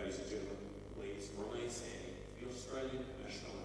ladies and gentlemen, please remain standing for the Australian National Anthem.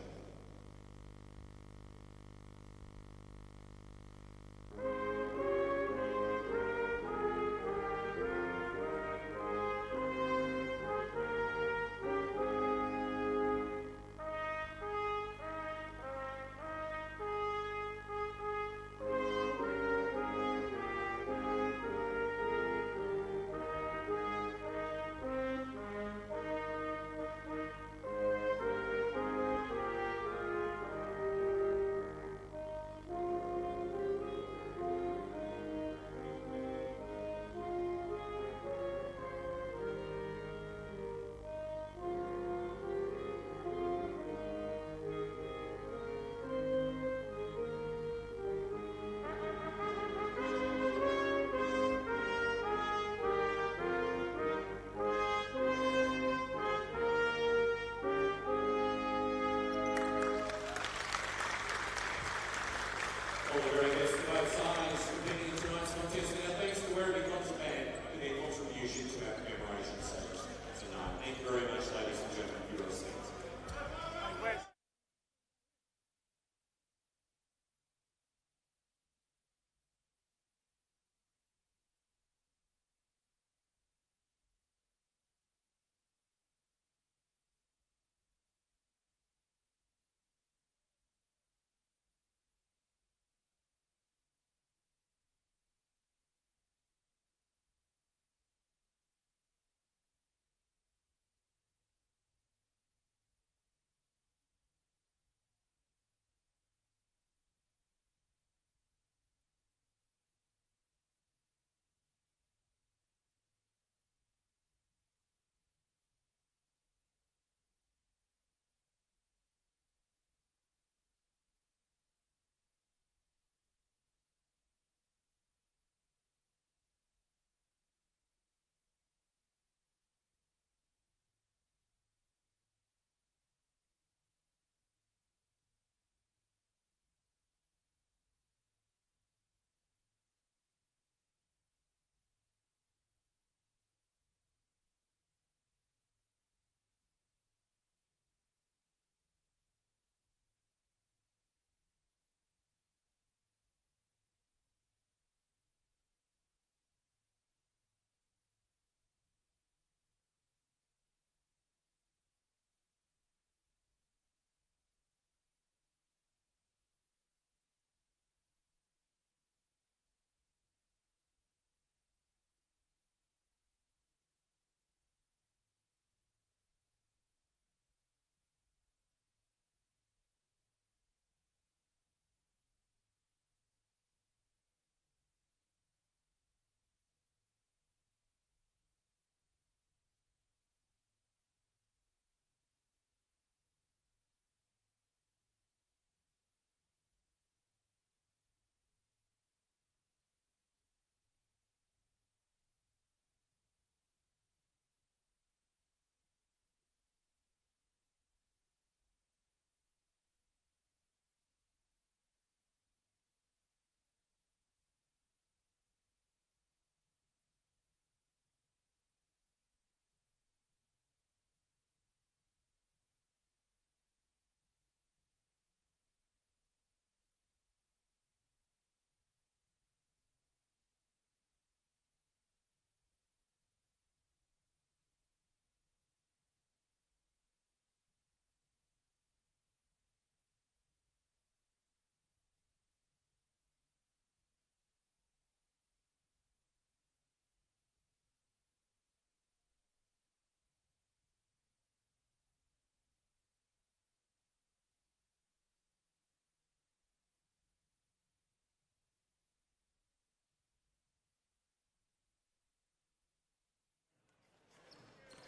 All the very best to both sides competing in tonight's contest. Now, thanks to Werribee Concert Band for their contribution to our commemoration service tonight. Thank you very much, ladies and gentlemen, for your assistance.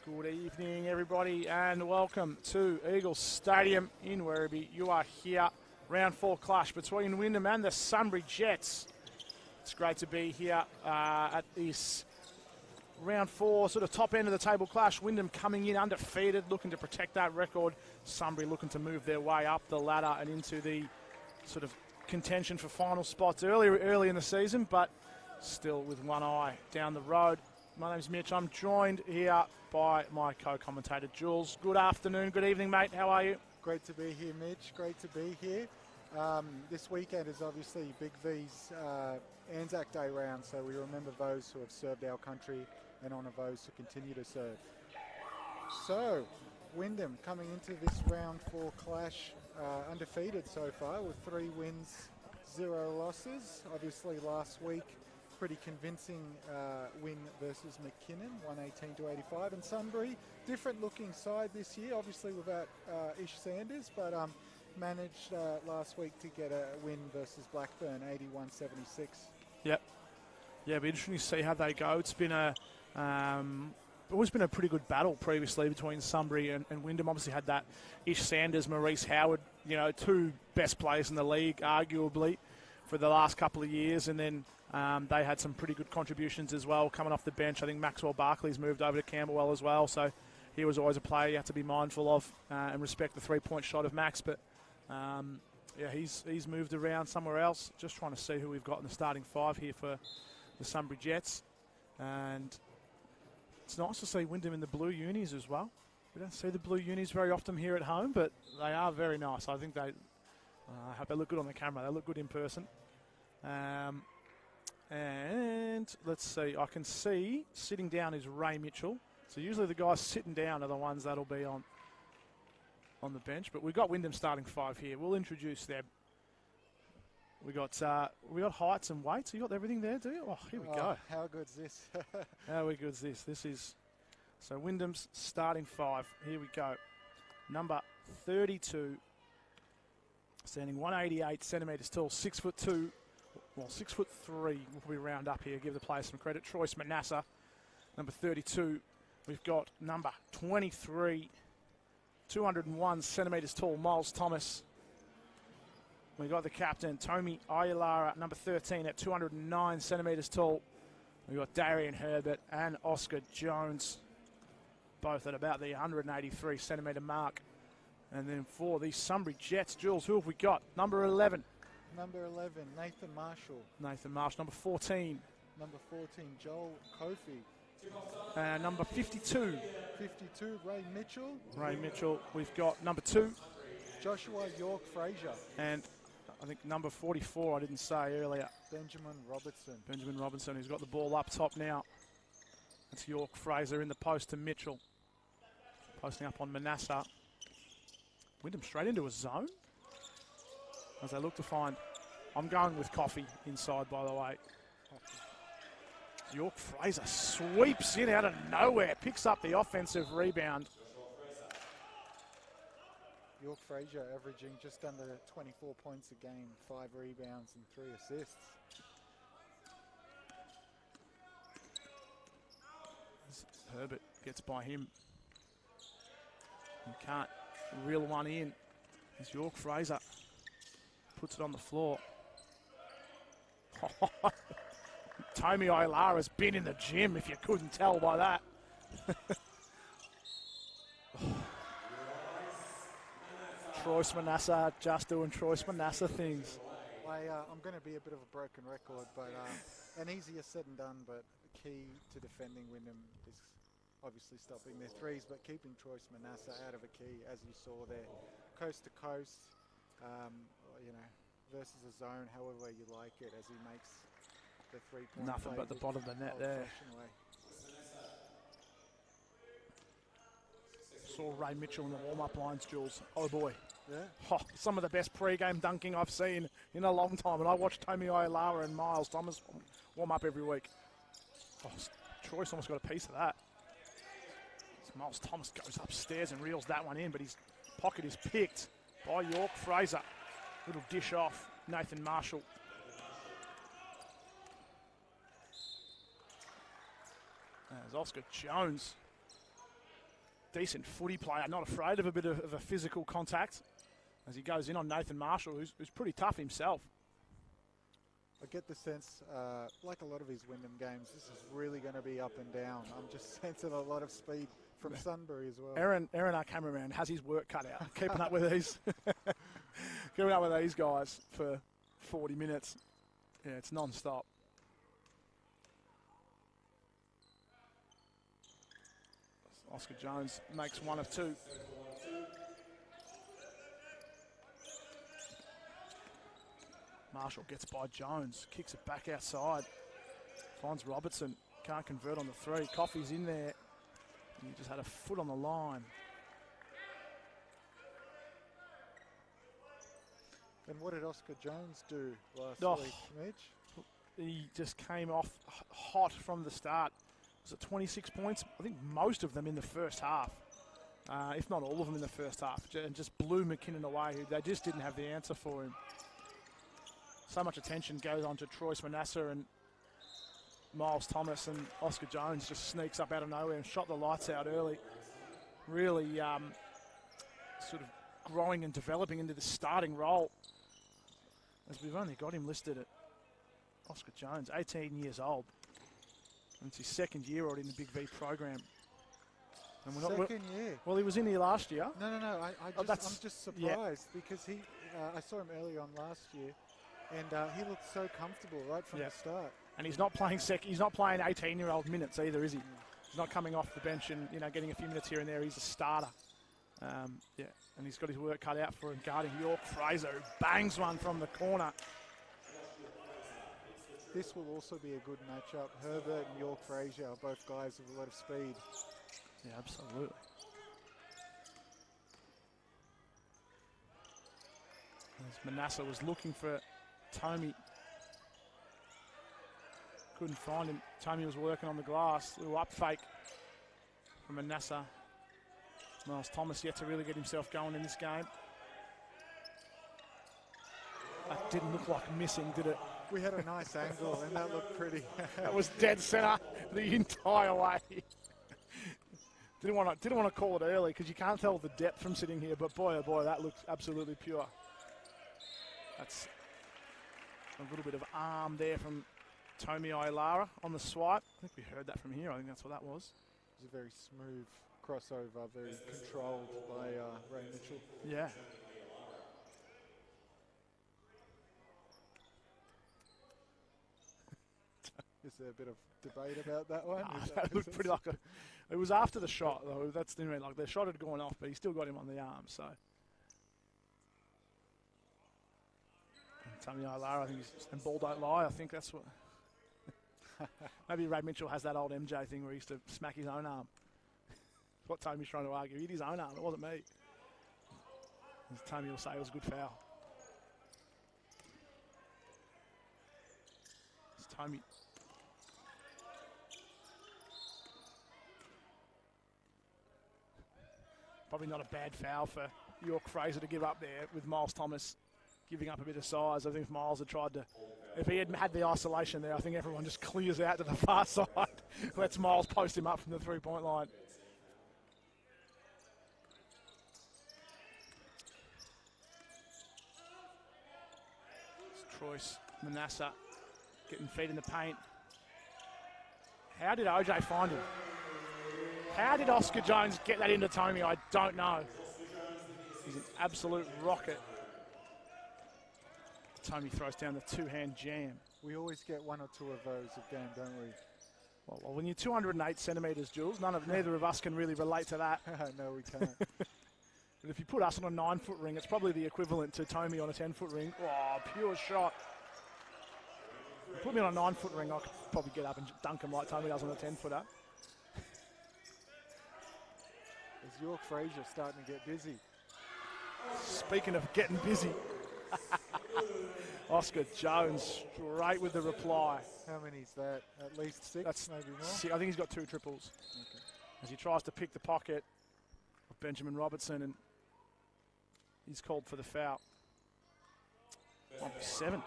Good evening, everybody, and welcome to Eagles Stadium in Werribee. You are here, round 4 clash between Wyndham and the Sunbury Jets. It's great to be here at this round 4, sort of top end of the table clash. Wyndham coming in undefeated, looking to protect that record. Sunbury looking to move their way up the ladder and into the sort of contention for final spots early in the season, but still with one eye down the road. My name's Mitch. I'm joined here by my co-commentator, Jules. Good afternoon, good evening, mate. How are you? Great to be here, Mitch. Great to be here. This weekend is obviously BigV's Anzac Day round, so we remember those who have served our country and honour those who continue to serve. So, Wyndham coming into this round 4 clash undefeated so far with 3 wins, 0 losses. Obviously last week, pretty convincing win versus McKinnon, 118-85. And Sunbury, different looking side this year, obviously without Ish Sanders, but managed last week to get a win versus Blackburn, 81-76. Yep. Yeah, it'll be interesting to see how they go. It's been always been a pretty good battle previously between Sunbury and Wyndham. Obviously had that Ish Sanders, Maurice Howard, 2 best players in the league, arguably, for the last couple of years. And then they had some pretty good contributions as well coming off the bench. I think Maxwell Barkley's moved over to Camberwell as well, so he was always a player you have to be mindful of and respect the 3-point shot of Max. But yeah, he's moved around somewhere else. Just trying to see who we've got in the starting 5 here for the Sunbury Jets. And it's nice to see Wyndham in the blue unis as well. We don't see the blue unis very often here at home, but they are very nice. I think they look good on the camera. They look good in person. And let's see, I can see sitting down is Ray Mitchell. So usually the guys sitting down are the ones that'll be on the bench. But we've got Wyndham starting 5 here. We'll introduce them. We got heights and weights. You got everything there, do you? Oh, here we go. How good's this? How good's this? This is so Wyndham's starting 5. Here we go. Number 32, standing 188 centimetres tall, 6'2". Well, 6'3", we round up here, give the players some credit. Troyce Manasseh, number 32. We've got number 23, 201 centimetres tall, Miles Thomas. We've got the captain, Tomi Ailara, number 13 at 209 centimetres tall. We've got Darian Herbert and Oscar Jones, both at about the 183 centimetre mark. And then for the Sunbury Jets, Jules, who have we got? Number 11. Number 11, Nathan Marshall. Nathan Marshall. Number 14. Number 14, Joel Kofi. Number 52. 52, Ray Mitchell. Ray Mitchell. We've got number 2. Joshua York Fraser. And I think number 44, I didn't say earlier. Benjamin Robertson. Benjamin Robinson, who's got the ball up top now. That's York Fraser in the post to Mitchell. Posting up on Manasseh. Wyndham straight into a zone as they look to find. I'm going with Coffee inside, by the way. York Fraser sweeps in out of nowhere, picks up the offensive rebound. York Fraser averaging just under 24 points a game, 5 rebounds and 3 assists. Herbert gets by him. You can't reel one in. As York Fraser puts it on the floor. Tomi Ailara has been in the gym, if you couldn't tell by that. Troyce Manasseh just doing Troyce Manasseh things. I'm going to be a bit of a broken record, but and easier said than done, but the key to defending Wyndham is obviously stopping their threes, but keeping Troyce Manasseh out of a key, as you saw there, coast to coast, versus a zone, however you like it, as he makes the 3-point Nothing but the bottom of the net there. Saw Ray Mitchell in the warm-up lines, Jules. Oh boy. Yeah. Oh, some of the best pre-game dunking I've seen in a long time, and I watch Tomi Ailara and Miles Thomas warm up every week. Oh, Troyce almost got a piece of that. Miles Thomas goes upstairs and reels that one in, but his pocket is picked by York Fraser. Little dish off Nathan Marshall. There's Oscar Jones. Decent footy player, not afraid of a bit of a physical contact as he goes in on Nathan Marshall, who's pretty tough himself. I get the sense, like a lot of his Wyndham games, this is really going to be up and down. I'm just sensing a lot of speed from Sunbury as well. Aaron, our cameraman, has his work cut out, keeping up with these, guys for 40 minutes. Yeah, it's non-stop. Oscar Jones makes one of two. Marshall gets by Jones, kicks it back outside, finds Robertson, can't convert on the three. Coffey's in there, and he just had a foot on the line. And what did Oscar Jones do last week, Mitch? He just came off hot from the start. Was it 26 points? I think most of them in the first half, if not all of them in the first half, and just blew McKinnon away. They just didn't have the answer for him. So much attention goes on to Troyce Manasseh and Miles Thomas, and Oscar Jones just sneaks up out of nowhere and shot the lights out early. Really sort of growing and developing into the starting role, as we've only got him listed at Oscar Jones, 18 years old. And it's his second year already in the Big V program. And Second year? Well, he was in here last year. No. I'm just surprised because I saw him early on last year, and he looked so comfortable right from the start. And he's not playing He's not playing 18-year-old minutes either, is he? He's not coming off the bench and getting a few minutes here and there. He's a starter. And he's got his work cut out for him guarding York Fraser, who bangs one from the corner. This will also be a good matchup. Herbert and York Fraser are both guys with a lot of speed. Yeah, absolutely. As Manasseh was looking for Tomey. Couldn't find him. Tomey was working on the glass. Little up fake from Manasseh. Miles Thomas yet to really get himself going in this game. That didn't look like missing, did it? We had a nice angle, and that looked pretty. That was dead centre the entire way. Didn't want to call it early because you can't tell the depth from sitting here. But boy, oh boy, that looks absolutely pure. That's a little bit of arm there from Tommy Ailara on the swipe. I think we heard that from here. I think that's what that was. It was a very smooth crossover, very controlled by Ray Mitchell. Yeah. Is there a bit of debate about that one? That looked pretty like it was after the shot, though. That's the like the shot had gone off, but he still got him on the arm. So Tommy Ailara, I think, and ball don't lie. I think that's what. Maybe Ray Mitchell has that old MJ thing where he used to smack his own arm. That's what Tommy's trying to argue. He hit his own arm. It wasn't me. As Tommy will say, it was a good foul. It's Tommy. Probably not a bad foul for York Fraser to give up there with Miles Thomas giving up a bit of size. I think if Miles had tried to, if he had had the isolation there, I think everyone just clears out to the far side. Lets Miles post him up from the three-point line. It's Troyce Manasseh getting feet in the paint. How did OJ find him? How did Oscar Jones get that into Tomey? I don't know. He's an absolute rocket. Tomey throws down the two-hand jam. We always get one or two of those a game, don't we? Well, when you're 208 centimetres, Jules, neither of us can really relate to that. No, we can't. But if you put us on a 9-foot ring, it's probably the equivalent to Tomey on a 10-foot ring. Oh, pure shot. Put me on a 9-foot ring, I could probably get up and dunk him like Tomey does on a 10-footer. Is York Fraser starting to get busy? Speaking of getting busy, Oscar Jones straight with the reply. How many is that? At least six, That's maybe more? I think he's got 2 triples. Okay. As he tries to pick the pocket of Benjamin Robertson, and he's called for the foul. 7.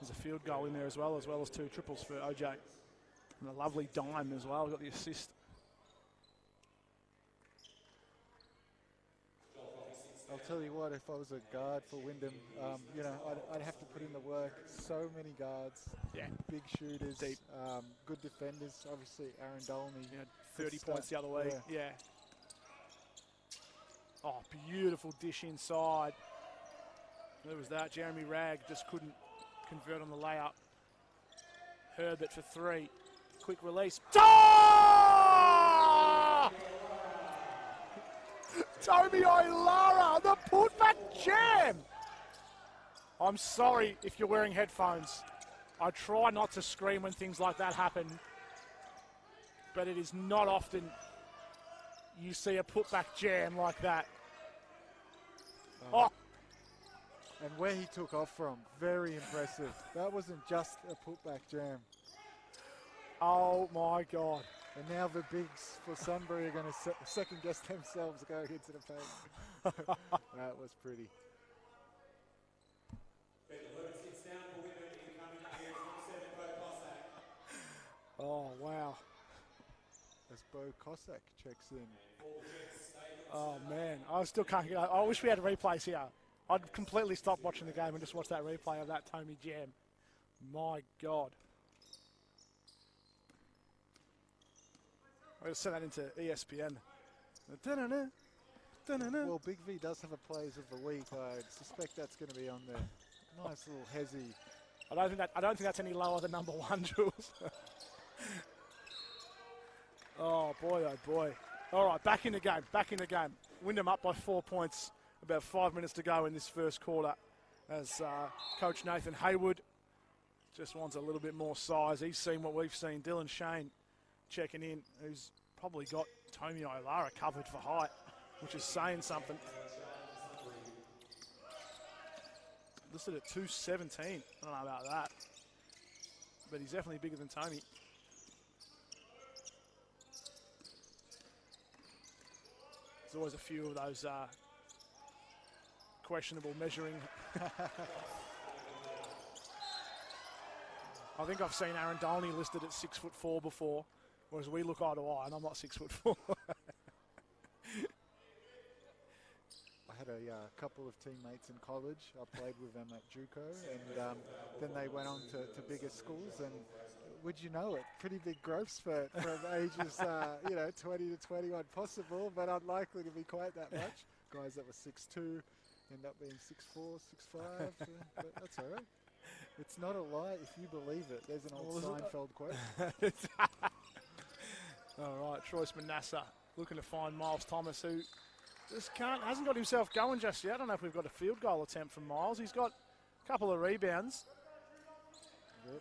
There's a field goal in there as well as 2 triples for OJ. And a lovely dime as well. Got the assist. I'll tell you what, if I was a guard for Wyndham, I'd have to put in the work. So many guards, big shooters, deep, good defenders. Obviously, Aaron Dolney. 30 points the other way. Yeah. Oh, beautiful dish inside. There was that. Jeremy Ragg just couldn't convert on the layup. Herbert for 3. Quick release. Oh! Tommy Oilara, the putback jam. I'm sorry if you're wearing headphones. I try not to scream when things like that happen, but it is not often you see a putback jam like that. Oh. And where he took off from, very impressive. That wasn't just a putback jam. Oh my God. And now the bigs for Sunbury are going to second guess themselves going into the paint. That was pretty. Oh, wow. As Bo Cossack checks in. Oh, man. I still can't get. I wish we had replays here. I'd completely stop watching the game and just watch that replay of that Tommy jam. My God. I'm going to send that into ESPN. Well, Big V does have a Players of the Week. I suspect that's going to be on there. Nice little hezzy. I don't think that's any lower than number one, Jules. Oh boy, oh boy. All right, back in the game. Wyndham up by 4 points. About 5 minutes to go in this first quarter, as Coach Nathan Hayward just wants a little bit more size. He's seen what we've seen. Dylan Shane checking in, who's probably got Tommy Oilara covered for height, which is saying something. Listed at 217. I don't know about that, but he's definitely bigger than Tommy. There's always a few of those questionable measuring. I think I've seen Aaron Dolney listed at 6'4" before, whereas we look eye to eye, and I'm not 6'4". I had a couple of teammates in college. I played with them at JUCO, and then they went on to bigger schools. And would you know it? Pretty big growth spurt from ages, 20 to 21 possible, but unlikely to be quite that much. Guys that were 6'2". End up being 6'4", 6'5", but that's all right. It's not a lie if you believe it. There's an old Seinfeld quote. All right, Troyce Manassa looking to find Miles Thomas, who just hasn't got himself going just yet. I don't know if we've got a field goal attempt from Miles. He's got a couple of rebounds,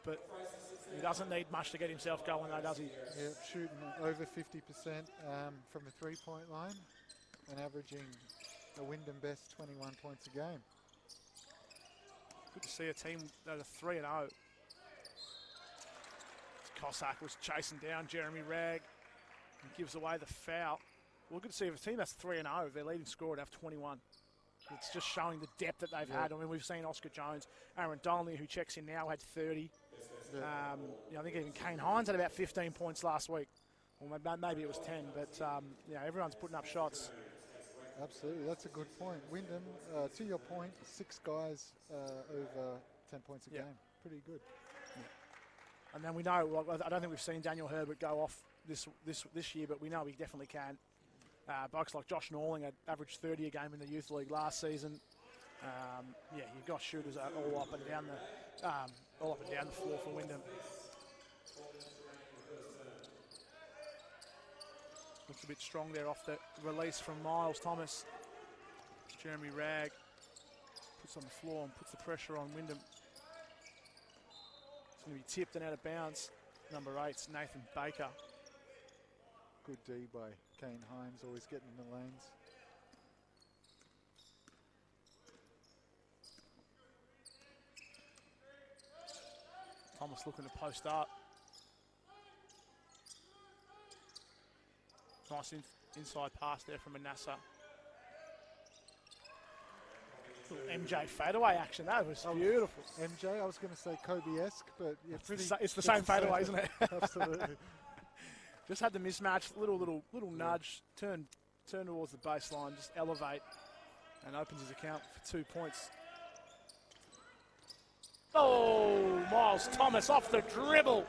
but he doesn't need much to get himself going, though, does he? Yeah, shooting over 50% from the three-point line and averaging a Wyndham best 21 points a game. Good to see a team that are 3-0. Cossack was chasing down Jeremy Ragg and gives away the foul. Well, good to see if a team that's 3-0, their leading scorer would have 21. It's just showing the depth that they've had. I mean, we've seen Oscar Jones, Aaron Dolney, who checks in now, had 30. I think even Kane Hines had about 15 points last week. Or maybe it was 10, but everyone's putting up shots. Absolutely, that's a good point. Wyndham, to your point, 6 guys over 10 points a game. Pretty good. Yeah. And then we know, I don't think we've seen Daniel Herbert go off this year, but we know he definitely can. Blokes like Josh Norling had averaged 30 a game in the youth league last season. You've got shooters all up and down the floor for Wyndham. Looks a bit strong there off the release from Miles Thomas. Jeremy Ragg puts on the floor and puts the pressure on Wyndham. It's going to be tipped and out of bounds. Number 8's Nathan Baker. Good D by Kane Hines, always getting in the lanes. Thomas looking to post up. Nice inside pass there from Manassa. MJ fadeaway action, that was beautiful. MJ, I was going to say Kobe-esque, but it's the same fadeaway, isn't it? Absolutely. Just had the mismatch, little nudge, turn towards the baseline, just elevate, and opens his account for 2 points. Oh, Miles Thomas off the dribble.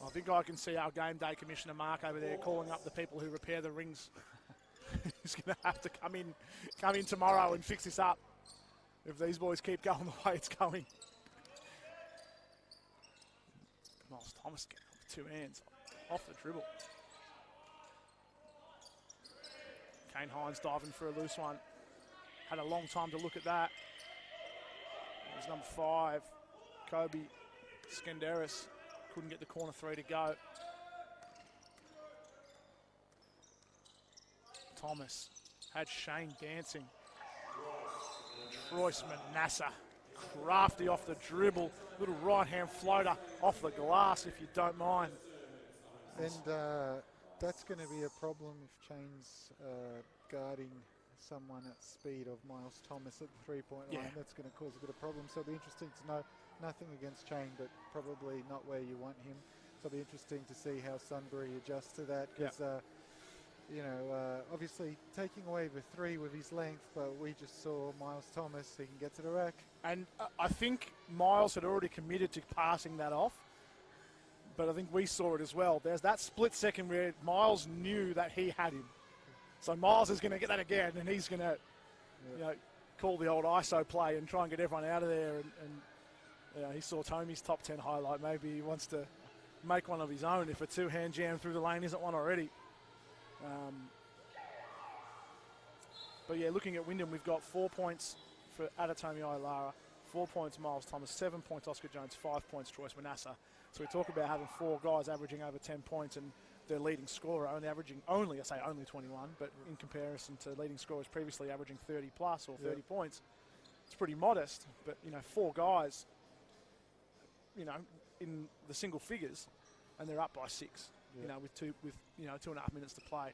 I think I can see our game day commissioner Mark over there calling up the people who repair the rings. He's going to have to come in tomorrow and fix this up if these boys keep going the way it's going. Miles Thomas getting up with 2 hands off the dribble. Kane Hines diving for a loose one. Had a long time to look at that. It was number 5, Kobe Skenderis. Couldn't get the corner 3 to go. Thomas had Shane dancing. Troyce Manassa, crafty off the dribble. Little right-hand floater off the glass, if you don't mind. And that's going to be a problem if Chain's guarding someone at speed of Miles Thomas at the three-point line. That's going to cause a bit of problem. So it'll be interesting to know, nothing against Chain, but probably not where you want him. So it'll be interesting to see how Sunbury adjusts to that, because obviously taking away the 3 with his length, but we just saw Miles Thomas, he can get to the rack. And I think Miles had already committed to passing that off, but I think we saw it as well. There's that split second where Miles knew that he had him. So Miles is going to get that again, and he's going to call the old ISO play and try and get everyone out of there. And he saw Tomi's top 10 highlight. Maybe he wants to make one of his own if a 2-hand jam through the lane isn't one already. But yeah, looking at Wyndham, we've got 4 points for Adetomi Ailara, 4 points Miles Thomas, 7 points Oscar Jones, 5 points Troyce Manassa. So we talk about having 4 guys averaging over 10 points and their leading scorer only averaging only 21, but in comparison to leading scorers previously averaging 30 plus or 30 points, it's pretty modest. But 4 guys, in the single figures, and they're up by 6. With 2.5 minutes to play.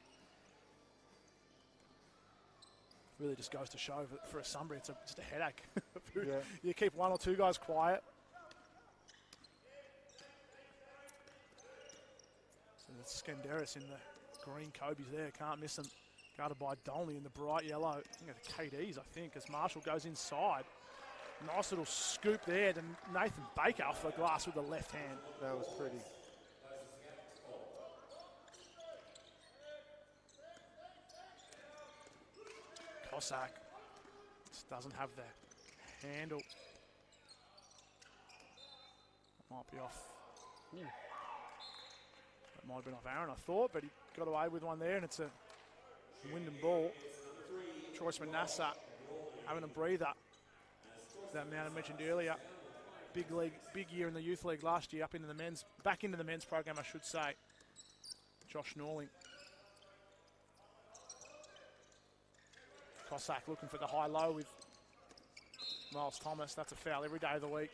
Really just goes to show that for a Sunbury, it's just a headache. You keep 1 or 2 guys quiet. So that's Skenderis in the green Kobe's there, can't miss them. Guarded by Dolney in the bright yellow. I think it's KDs, as Marshall goes inside. Nice little scoop there to Nathan Baker off the glass with the left hand. That was pretty. Cossack just doesn't have the handle. Might be off. Ooh. That might have been off Aaron, I thought, but he got away with one there, and it's a Wyndham ball. Troyce Manassa having a breather. That man I mentioned earlier. Big league, big year in the youth league last year, back into the men's program, I should say. Josh Norling. Cossack looking for the high-low with Miles Thomas. That's a foul every day of the week.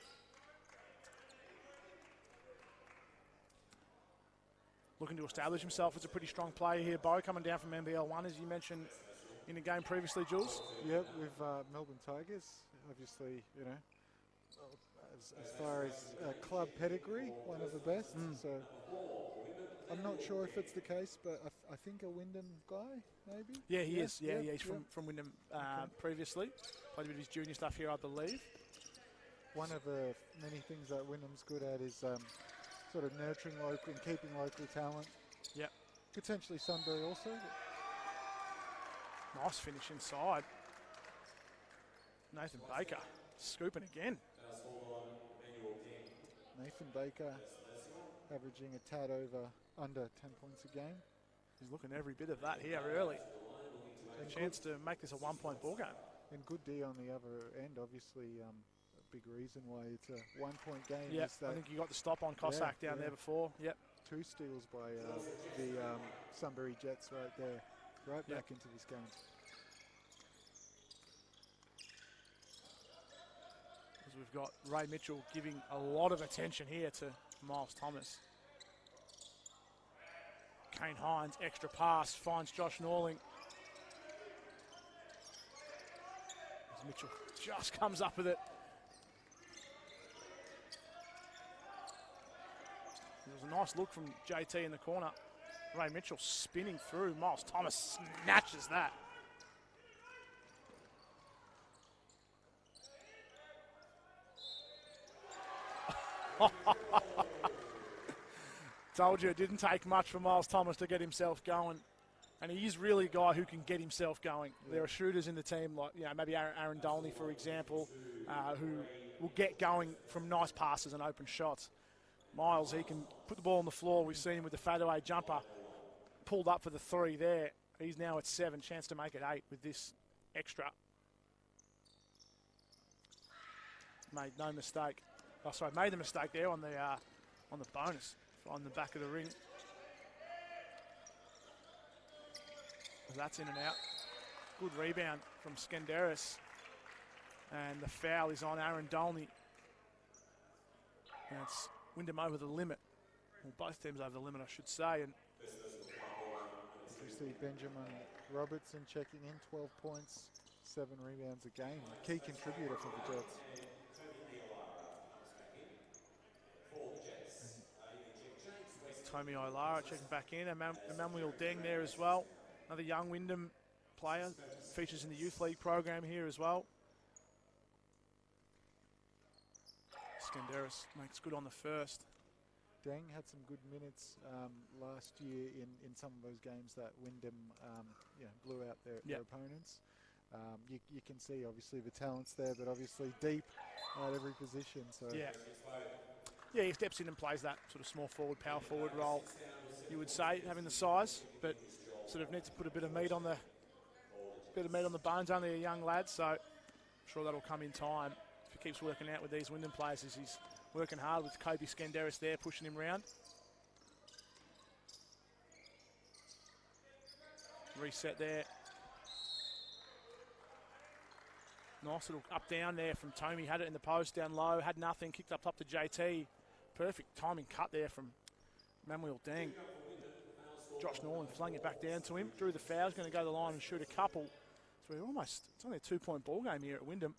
Looking to establish himself as a pretty strong player here. Bo coming down from NBL 1, as you mentioned in the game previously, Jules. Yep, with Melbourne Tigers. Obviously, as far as club pedigree, one of the best. So I'm not sure if it's the case, but I think a Wyndham guy, maybe? Yeah, he is. Yeah, he's from Wyndham previously. Played a bit of his junior stuff here, I believe. One of the many things that Wyndham's good at is sort of nurturing local and keeping local talent. Yeah. Potentially Sunbury also. Nice finish inside. Nathan Baker scooping again. Nathan Baker averaging a tad under 10 points a game. He's looking every bit of that here early. A chance to make this a 1-point ball game. And good D on the other end, obviously. A big reason why it's a 1-point game. Yeah, is that I think you got the stop on Cossack down there before. Yep. 2 steals by the Sunbury Jets right there. Right back into this game. As we've got Ray Mitchell giving a lot of attention here to Miles Thomas. Kane Hines, extra pass, finds Josh Norling. As Mitchell just comes up with it. There was a nice look from JT in the corner. Ray Mitchell spinning through. Miles Thomas snatches that. Told you it didn't take much for Miles Thomas to get himself going. And he is really a guy who can get himself going. Yeah. There are shooters in the team, like maybe Aaron Dolney, for example, who will get going from nice passes and open shots. Miles, he can put the ball on the floor. We've seen him with the fadeaway jumper, pulled up for the 3 there. He's now at 7, chance to make it 8 with this extra. Made no mistake. Oh, sorry, made the mistake there on the bonus on the back of the ring. That's in and out. Good rebound from Skenderis. And the foul is on Aaron Dolney. And it's Wyndham over the limit. Well, both teams over the limit, I should say. And you see Benjamin Robertson checking in, 12 points, 7 rebounds a game. A key contributor for the Jets. Tommy Olara checking back in. Emmanuel Deng there as well. Another young Wyndham player. Features in the Youth League program here as well. Skenderis makes good on the first. Deng had some good minutes last year in some of those games that Wyndham blew out their opponents. You can see obviously the talent's there, but obviously deep at every position. So yeah, he steps in and plays that sort of small forward, power forward role, you would say, having the size, but sort of needs to put a bit of meat on the bones. Only a young lad, so I'm sure that'll come in time. If he keeps working out with these Wyndham players, as he's working hard with Kobe Skenderis there, pushing him round. Reset there. Nice little up-down there from Tommy. Had it in the post, down low, had nothing, kicked up to JT. Perfect timing cut there from Manuel Deng. Josh Norland flung it back down to him. Drew the foul, going to go to the line and shoot a couple. So it's only a 2-point ball game here at Wyndham.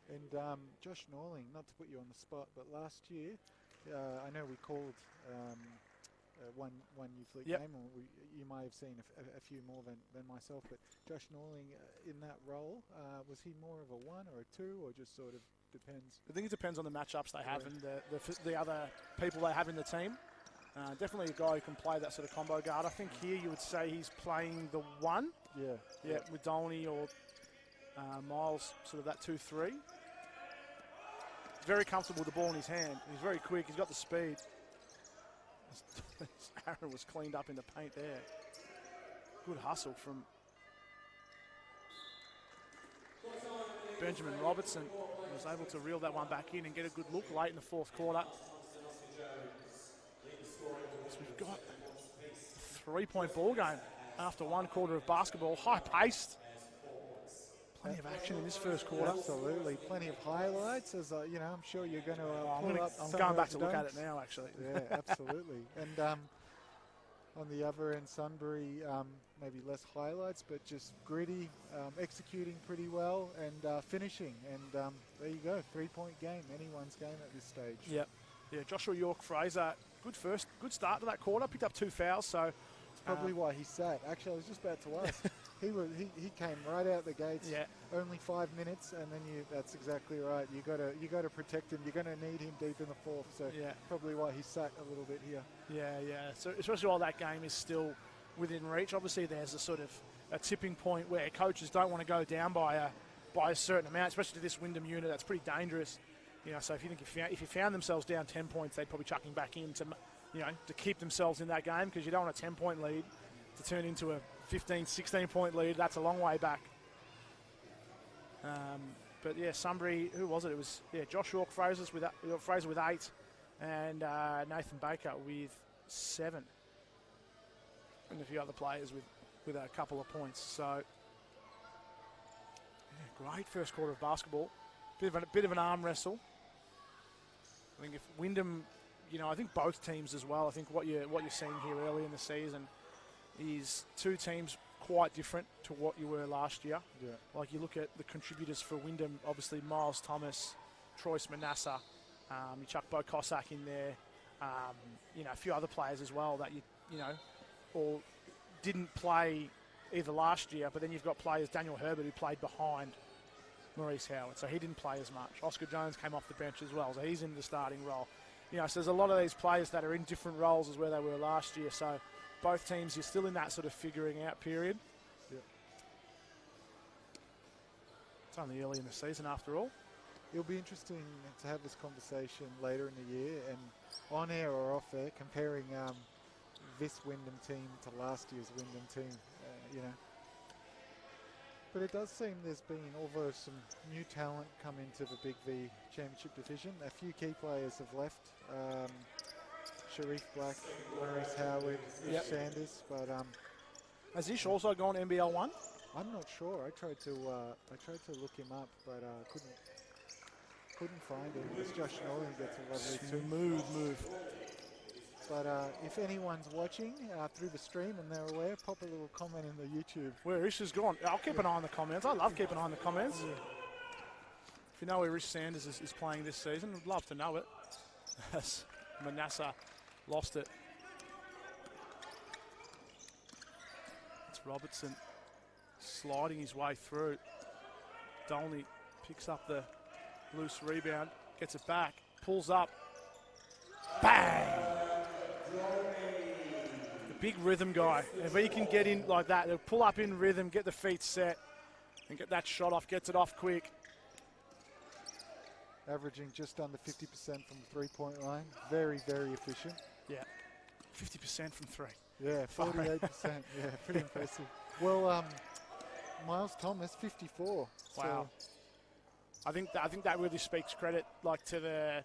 And Josh Norling, not to put you on the spot, but last year, I know we called one Youth League game, or you may have seen a few more than myself, but Josh Norling in that role, was he more of a 1 or a 2, or just sort of depends? I think it depends on the matchups they have and the other people they have in the team. Definitely a guy who can play that sort of combo guard. I think here you would say he's playing the 1. Yeah, with Dolney or Miles, sort of that 2-3. Very comfortable with the ball in his hand. He's very quick. He's got the speed. Aaron was cleaned up in the paint there. Good hustle from Benjamin Robertson. He was able to reel that one back in and get a good look late in the fourth quarter. So we've got a 3-point ball game after 1 quarter of basketball. High-paced. Plenty of action in this first quarter. Absolutely. Plenty of highlights, as I'm sure you're going to I'm going back to look at it now, actually. Yeah, absolutely. And on the other end, Sunbury, maybe less highlights, but just gritty, executing pretty well and finishing. And there you go, 3-point game, anyone's game at this stage. Yep. Yeah, Joshua York-Fraser, good start to that quarter, picked up 2 fouls, so it's probably why he sat. Actually, I was just about to ask. He came right out the gates. Yeah. Only 5 minutes, and then that's exactly right. You got to protect him. You're going to need him deep in the fourth. So probably why he sat a little bit here. Yeah. So especially while that game is still within reach. Obviously, there's a sort of a tipping point where coaches don't want to go down by a certain amount, especially to this Wyndham unit. That's pretty dangerous. So if you found themselves down 10 points, they'd probably chuck him back in to keep themselves in that game, because you don't want a 10-point lead to turn into a 15, 16-point lead. That's a long way back. But yeah, Sunbury, who was it? It was Josh York-Fraser with 8, and Nathan Baker with 7, and a few other players with a couple of points. So great first quarter of basketball. Bit of an arm wrestle. I think if Wyndham, I think both teams as well. I think what you're seeing here early in the season is 2 teams quite different to what you were last year. Yeah. Like you look at the contributors for Wyndham, obviously Miles Thomas, Troyce Manasseh, you chuck Bo Cossack in there, a few other players as well that or didn't play either last year, but then you've got players, Daniel Herbert, who played behind Maurice Howard, so he didn't play as much. Oscar Jones came off the bench as well, so he's in the starting role. So there's a lot of these players that are in different roles as where they were last year, so both teams, you're still in that sort of figuring out period. Yeah. It's only early in the season after all. It'll be interesting to have this conversation later in the year, and on air or off air, comparing this Wyndham team to last year's Wyndham team. you know. But it does seem there's been, although some new talent come into the Big V Championship division, a few key players have left. Sharif Black, Maurice Howard, Ish Sanders, but has Ish also gone NBL 1? I'm not sure. I tried to look him up, but couldn't find him. It's Josh Nolan gets a lovely move. But if anyone's watching through the stream and they're aware, pop a little comment in the YouTube. Where Ish has gone. I'll keep an eye on the comments. I love keeping an eye on the comments. Yeah. If you know where Ish Sanders is playing this season, I'd love to know it. As Manasseh lost it. It's Robertson sliding his way through. Dolney picks up the loose rebound, gets it back, pulls up. Bang! The big rhythm guy. If he can get in like that, he'll pull up in rhythm, get the feet set, and get that shot off, gets it off quick. Averaging just under 50% from the three-point line. Very, very efficient. Yeah, 50% from three. Yeah, 48%. Yeah, pretty impressive. Well, Miles Thomas, 54. Wow. So I think that really speaks credit, like, to the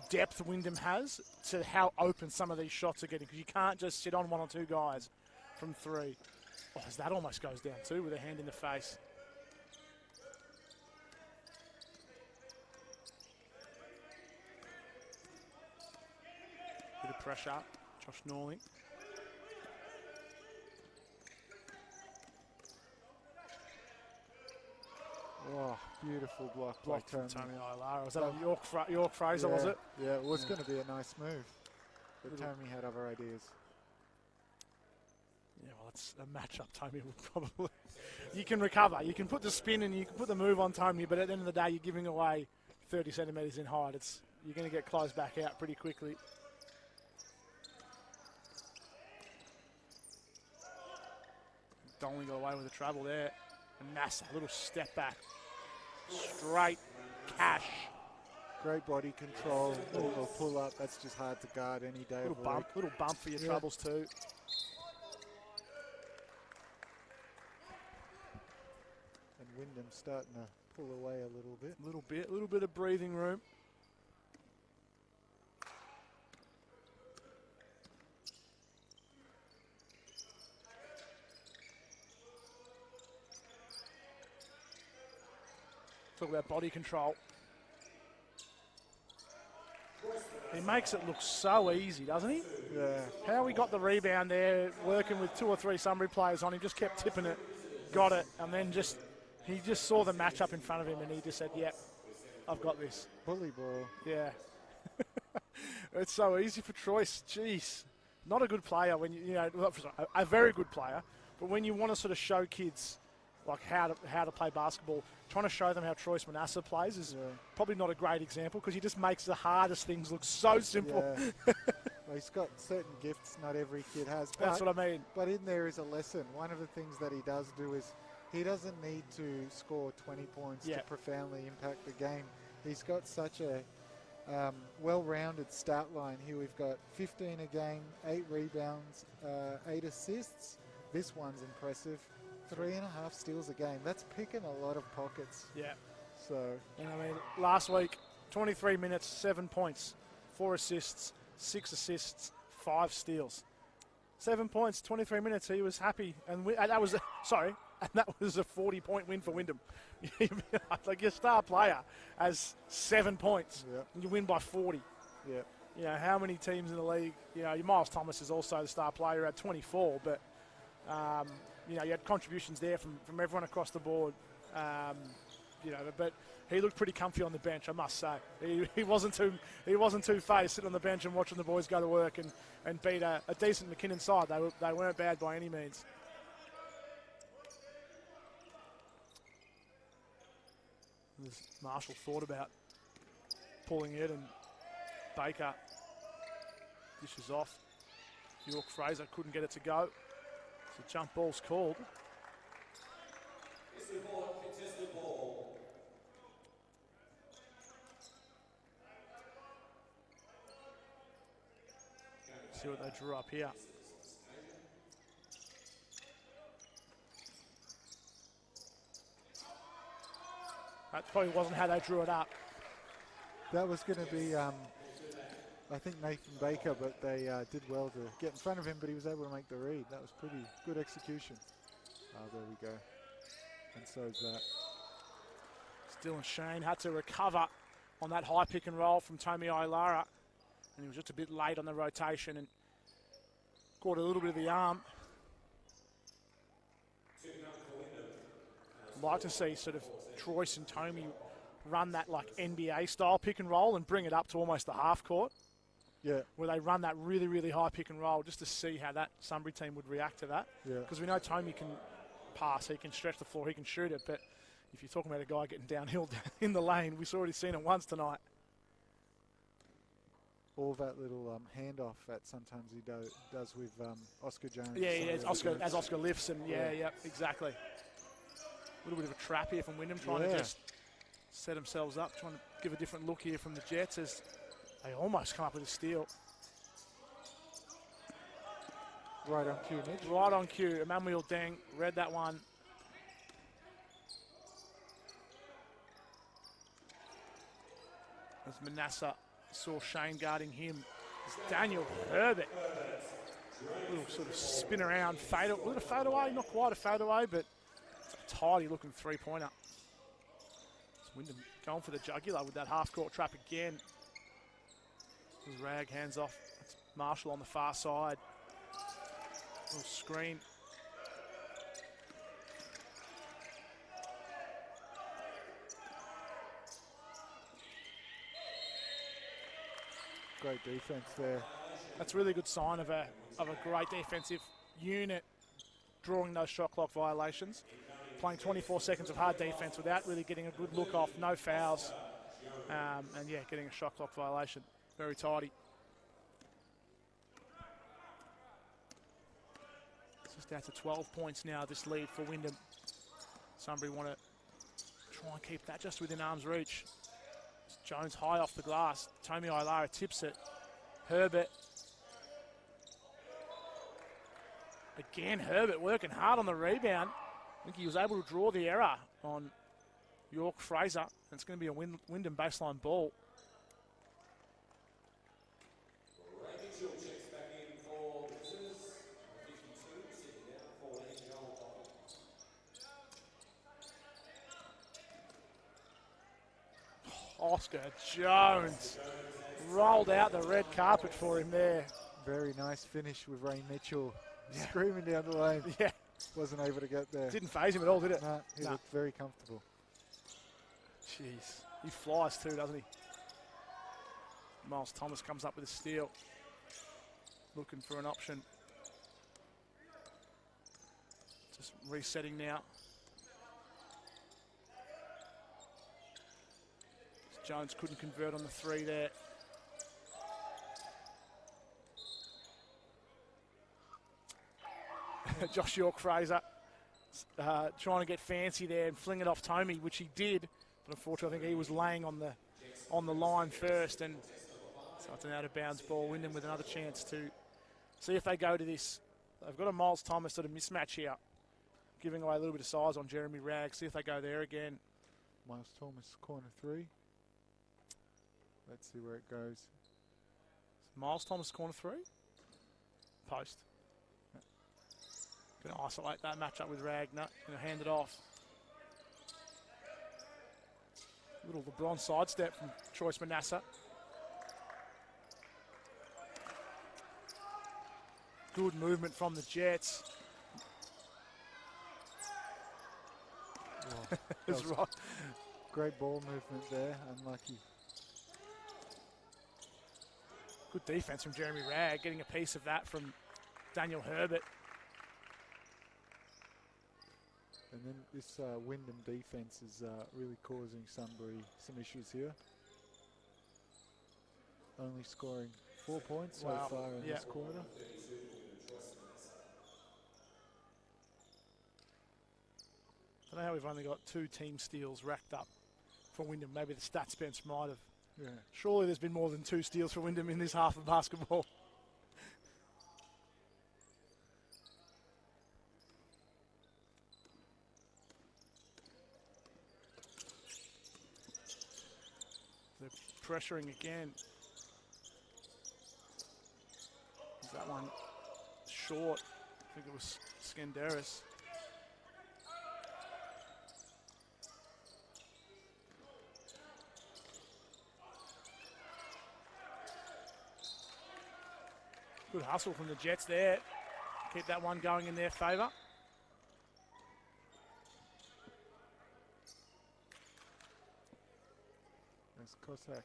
depth Wyndham has, to how open some of these shots are getting, because you can't just sit on one or two guys from three. Oh, that almost goes down too with a hand in the face. Bit of pressure, Josh Norling. Oh, beautiful block by Tommy Ilara. Was that a York Fraser, was it? Yeah, it was going to be a nice move. But Tommy had other ideas. Yeah, well, it's a matchup Tommy will probably... You can recover. You can put the spin and you can put the move on Tommy, but at the end of the day, you're giving away 30 centimetres in height. You're going to get closed back out pretty quickly. Dolly got away with the trouble there. And Massa, a little step back. Straight cash. Great body control, little pull up. That's just hard to guard any day of the week. Little bump for your troubles too. And Wyndham starting to pull away a little bit of breathing room. Talk about body control. He makes it look so easy, doesn't he? Yeah. How he got the rebound there, working with 2 or 3 Sunbury players on him, just kept tipping it, got it, and then he just saw the matchup in front of him and he just said, yep, I've got this. Bully ball. Yeah. It's so easy for Troyes. Jeez. Not a good player when you know, a very good player, but when you want to sort of show kids like how to play basketball, trying to show them how Troyes Manasseh plays is probably not a great example, because he just makes the hardest things look so simple. Yeah. Well, he's got certain gifts not every kid has. That's what I mean. But in there is a lesson. One of the things that he does do is he doesn't need to score 20 points to profoundly impact the game. He's got such a well-rounded stat line here. We've got 15 a game, 8 rebounds, 8 assists. This one's impressive. 3.5 steals a game. That's picking a lot of pockets. Yeah. So. And I mean, last week, 23 minutes, 7 points, 4 assists, 6 assists, 5 steals. 7 points, 23 minutes. He was happy, and that was a 40-point win for Wyndham. Like, your star player has 7 points, and you win by 40. Yeah. You know, how many teams in the league? You know, Miles Thomas is also the star player at 24, but. You know, you had contributions there from everyone across the board. You know, but he looked pretty comfy on the bench, I must say. He wasn't too phased sitting on the bench and watching the boys go to work and beat a decent McKinnon side. They weren't bad by any means. Marshall thought about pulling it, and Baker dishes off. York Fraser couldn't get it to go. So jump ball's called. See what they drew up here. That probably wasn't how they drew it up. That was going to be, I think, Nathan Baker, but they did well to get in front of him, but he was able to make the read. That was pretty good execution. There we go. And so is that. Dylan Shane had to recover on that high pick and roll from Tomi Ailara, and he was just a bit late on the rotation and caught a little bit of the arm. I'd like to see sort of Troyce and Tomi run that like NBA style pick and roll and bring it up to almost the half court. Yeah. Where they run that really, really high pick and roll just to see how that Sunbury team would react to that. Yeah. Because we know Tomi can pass, he can stretch the floor, he can shoot it, but if you're talking about a guy getting downhill in the lane, we've already seen it once tonight. All that little handoff that sometimes he does with Oscar Jones. Yeah, as Oscar lifts and exactly. A little bit of a trap here from Wyndham, trying to just set themselves up, trying to give a different look here from the Jets as they almost come up with a steal. Right on cue, Mitch. Right on cue. Emmanuel Deng read that one. As Manasseh saw Shane guarding him, it's Daniel Herbert. A little sort of spin around, fade, a little fade away, not quite a fade away, but it's a tidy looking three-pointer. Wyndham going for the jugular with that half-court trap again. As Rag hands off, it's Marshall on the far side. Little screen. Great defense there. That's a really good sign of a great defensive unit drawing those shot clock violations. Playing 24 seconds of hard defense without really getting a good look off, no fouls, and getting a shot clock violation. Very tidy. It's just out to 12 points now, this lead for Wyndham. Sunbury want to try and keep that just within arm's reach. Jones high off the glass. Tomi Ailara tips it. Herbert. Again, Herbert working hard on the rebound. I think he was able to draw the error on York Fraser. It's going to be a Wyndham baseline ball. Oscar Jones rolled out the red carpet for him there. Very nice finish with Ray Mitchell screaming down the lane. Yeah. Wasn't able to get there. Didn't faze him at all, did it? No, he looked very comfortable. Jeez. He flies too, doesn't he? Miles Thomas comes up with a steal. Looking for an option. Just resetting now. Jones couldn't convert on the three there. Josh York-Fraser trying to get fancy there and fling it off Tomi, which he did. But unfortunately, I think he was laying on the line first. And so it's an out-of-bounds ball. Wyndham with another chance to see if they go to this. They've got a Miles Thomas sort of mismatch here, giving away a little bit of size on Jeremy Ragg. See if they go there again. Miles Thomas, corner three. Let's see where it goes. Miles Thomas, corner three. Post. Going to isolate that matchup with Ragnar. Going to hand it off. Little LeBron sidestep from Troyce Manasseh. Good movement from the Jets. Wow, That's right. Great ball movement there. Unlucky. Good defense from Jeremy Ragg, getting a piece of that from Daniel Herbert. And then this Wyndham defense is really causing Sunbury some issues here. Only scoring 4 points so far in this quarter. I don't know how we've only got 2 team steals racked up for Wyndham. Maybe the stats bench might have. Yeah. Surely there's been more than 2 steals for Wyndham in this half of basketball. They're pressuring again. Is that one short? I think it was Skenderis. Good hustle from the Jets there. Keep that one going in their favour. As Cossack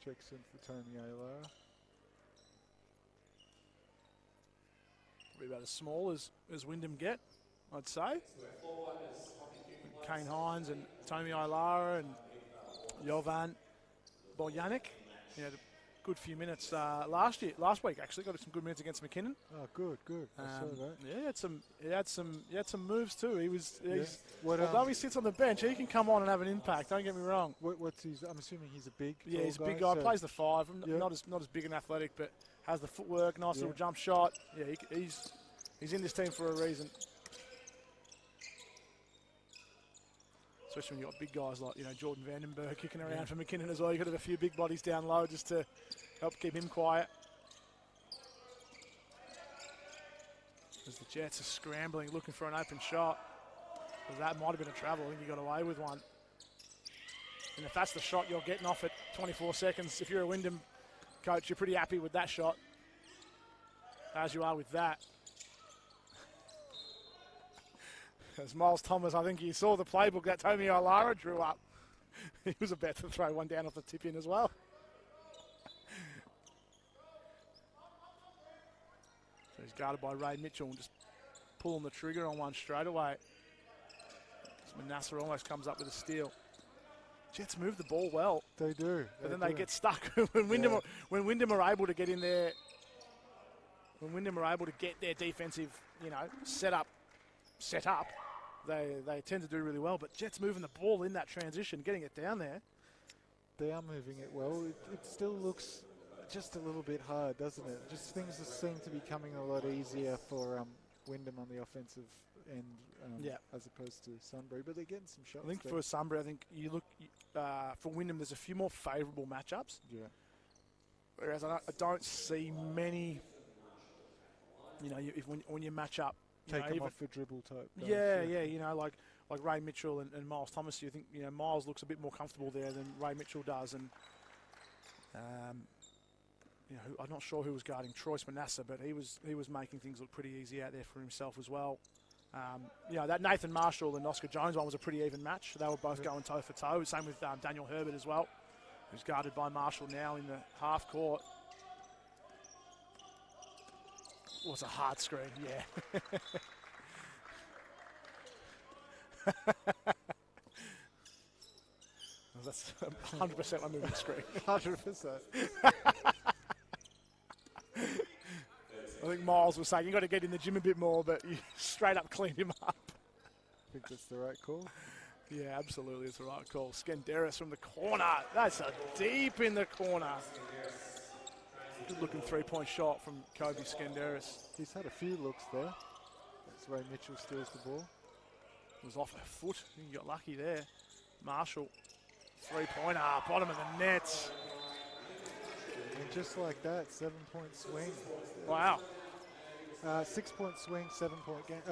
checks in for Tony Ayala. Probably about as small as Wyndham get, I'd say. Kane Hines and Tommy Ilara and Jovan Bojanic. He had a good few minutes last week actually. Got some good minutes against McKinnon. Oh, good. I saw that. Yeah, he had some moves too. What, although he sits on the bench, he can come on and have an impact. Don't get me wrong. What's his? I'm assuming he's a big. Yeah, he's a big guy. So Plays the 5. Not as big and athletic, but has the footwork. Nice little jump shot. Yeah, he's in this team for a reason. Especially when you've got big guys like Jordan Vandenberg kicking around for McKinnon as well. You've got to have a few big bodies down low just to help keep him quiet. As the Jets are scrambling, looking for an open shot. Well, that might have been a travel. I think he got away with one. And if that's the shot you're getting off at 24 seconds, if you're a Wyndham coach, you're pretty happy with that shot. As you are with that. As Miles Thomas, I think he saw the playbook that Tommy Ilara drew up. He was about to throw one down off the tip in as well. So he's guarded by Ray Mitchell and just pulling the trigger on one straight away. As Manasseh almost comes up with a steal. Jets move the ball well. They do. But then they get stuck when Wyndham are able to get in there. When Wyndham are able to get their defensive, set up. They tend to do really well, but Jets moving the ball in that transition, getting it down there. They are moving it well. It still looks just a little bit hard, doesn't it? Just things seem to be coming a lot easier for Wyndham on the offensive end, as opposed to Sunbury. But they're getting some shots. I think for Sunbury, you look for Wyndham. There's a few more favourable matchups. Yeah. Whereas I don't see many. When you match up. Take them off for dribble type. Like Ray Mitchell and Miles Thomas. You think Miles looks a bit more comfortable there than Ray Mitchell does, and I'm not sure who was guarding Troyce Manasseh, but he was making things look pretty easy out there for himself as well. That Nathan Marshall and Oscar Jones one was a pretty even match. They were both going toe for toe. Same with Daniel Herbert as well, who's guarded by Marshall now in the half court. Was a hard screen, yeah. That's 100% a moving screen. 100%. I think Miles was saying, you got to get in the gym a bit more, but you straight up cleaned him up. I think that's the right call. Yeah, absolutely, it's the right call. Skenderis from the corner. That's a deep in the corner. Good looking three-point shot from Kobe Skenderis. He's had a few looks there. That's Ray Mitchell steals the ball. It was off a foot. He got lucky there. Marshall, three-pointer, bottom of the net. And just like that, 7-point swing. Wow. 6-point swing, 7-point game.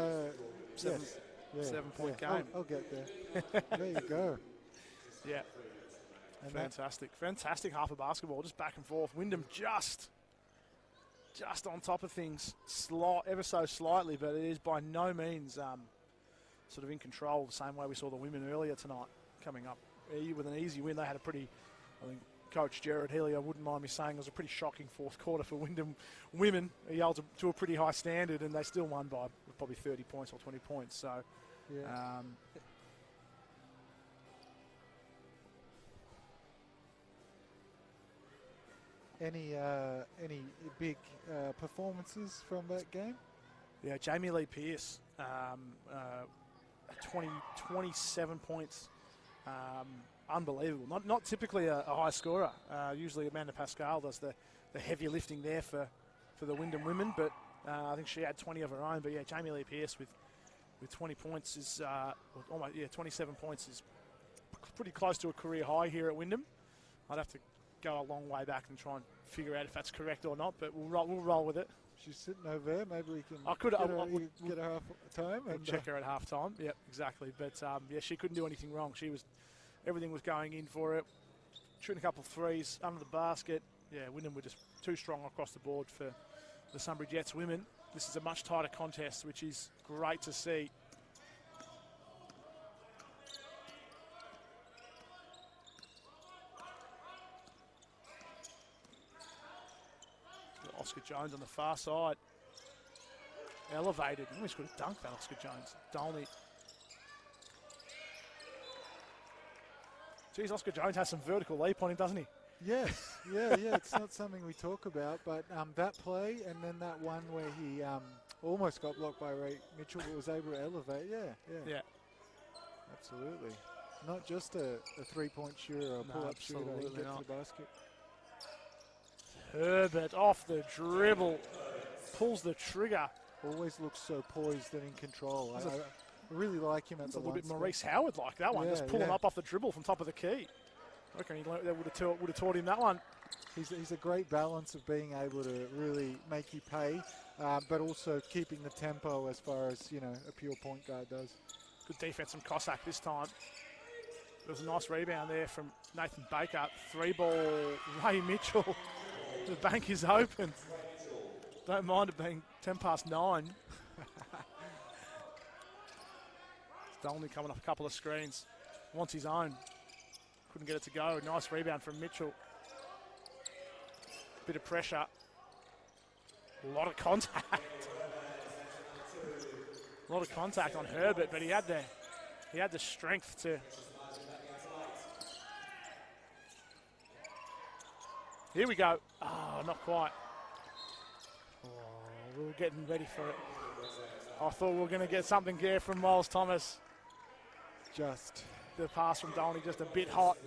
Seven-point game. I'll get there. There you go. Yeah. And fantastic half of basketball, just back and forth. Wyndham just on top of things, ever so slightly, but it is by no means sort of in control, the same way we saw the women earlier tonight coming up with an easy win. They had a pretty, I think, Coach Jared Healy, I wouldn't mind me saying, it was a pretty shocking fourth quarter for Wyndham women. He held to a pretty high standard, and they still won by probably 30 points or 20 points. So, yeah. Any big performances from that game? Yeah, Jamie Lee Pierce, 27 points. Unbelievable. Not typically a high scorer. Usually Amanda Pascal does the heavy lifting there for the Wyndham women, but I think she had 20 of her own. But yeah, Jamie Lee Pierce with 20 points is 27 points is pretty close to a career high here at Wyndham. I'd have to go a long way back and try and figure out if that's correct or not, but we'll roll with it. She's sitting over there. Maybe we can get her half time and check her at half time. Yep, exactly. But yeah, she couldn't do anything wrong. Everything was going in for it. Shooting a couple of threes under the basket. Yeah, Wyndham were just too strong across the board for the Sunbury Jets women. This is a much tighter contest, which is great to see. Oscar Jones on the far side. Elevated. Almost could have dunked that, Oscar Jones. Dolney. Geez, Oscar Jones has some vertical leap on him, doesn't he? Yes, yeah. It's not something we talk about, but that play and then that one where he almost got blocked by Ray Mitchell but was able to elevate. Yeah. Absolutely. Not just a three-point shooter or a pull-up shooter. He gets to the basket. Herbert off the dribble, pulls the trigger. Always looks so poised and in control. I really like him at the a little bit Maurice Howard like that one, just pulling up off the dribble from top of the key. I reckon he would have taught him that one. He's a great balance of being able to really make you pay, but also keeping the tempo as far as a pure point guard does. Good defense from Cossack this time. There was a nice rebound there from Nathan Baker. 3-ball, Ray Mitchell. The bank is open. Don't mind it being 9:10. Dolney coming off a couple of screens. Wants his own. Couldn't get it to go. Nice rebound from Mitchell. Bit of pressure. A lot of contact. A lot of contact on Herbert, but he had the strength to. Here we go. Oh, not quite. Oh, we were getting ready for it. I thought we were going to get something there from Miles Thomas. Just the pass from Dolney, just a bit hot.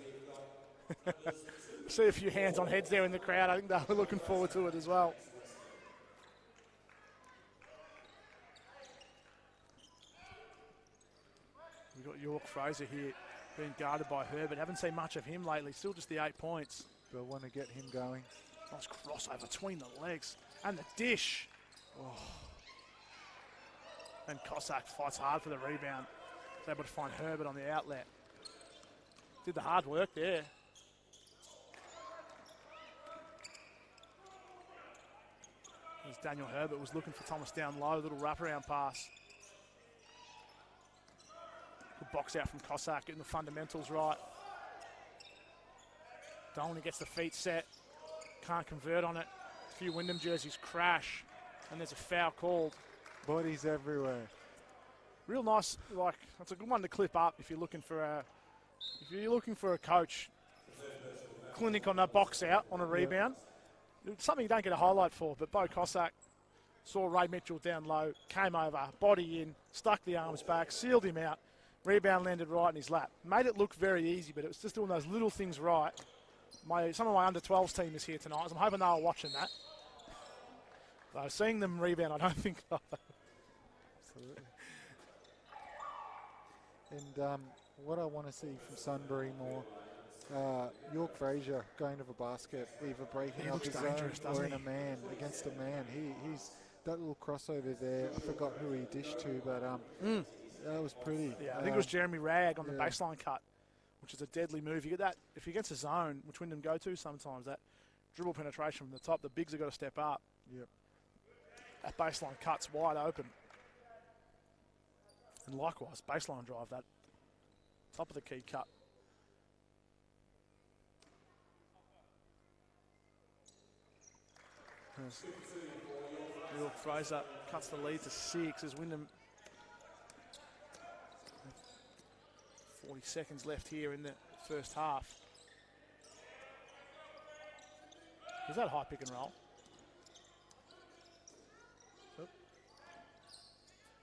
See a few hands on heads there in the crowd. I think they were looking forward to it as well. We've got York Fraser here being guarded by Herbert. Haven't seen much of him lately. Still just the 8 points. They'll want to get him going. Nice crossover between the legs. And the dish. Oh. And Cossack fights hard for the rebound. He's able to find Herbert on the outlet. Did the hard work there. As Daniel Herbert was looking for Thomas down low. Little wraparound pass. Good box out from Cossack, getting the fundamentals right. Dolney gets the feet set. Can't convert on it. A few Wyndham jerseys crash. And there's a foul called. Bodies everywhere. Real nice, that's a good one to clip up if you're looking for a coach clinic on that box out on a rebound. It's something you don't get a highlight for, but Bo Cossack saw Ray Mitchell down low, came over, body in, stuck the arms back, sealed him out. Rebound landed right in his lap. Made it look very easy, but it was just doing those little things right. Some of my under-12s team is here tonight, so I'm hoping they were watching that. So seeing them rebound, I don't think so. Absolutely. And what I want to see from Sunbury more, York Fraser going to the basket, either breaking up his zone or in a man, against a man. He's that little crossover there. I forgot who he dished to, but that was pretty. Yeah, I think it was Jeremy Ragg on the baseline cut, which is a deadly move. You get that, if you get a zone, which Wyndham go to sometimes, that dribble penetration from the top, the bigs have got to step up. Yep. That baseline cut's wide open. And likewise, baseline drive, that top of the key cut. York Fraser cuts the lead to 6 as Wyndham. 40 seconds left here in the first half. Is that a high pick and roll?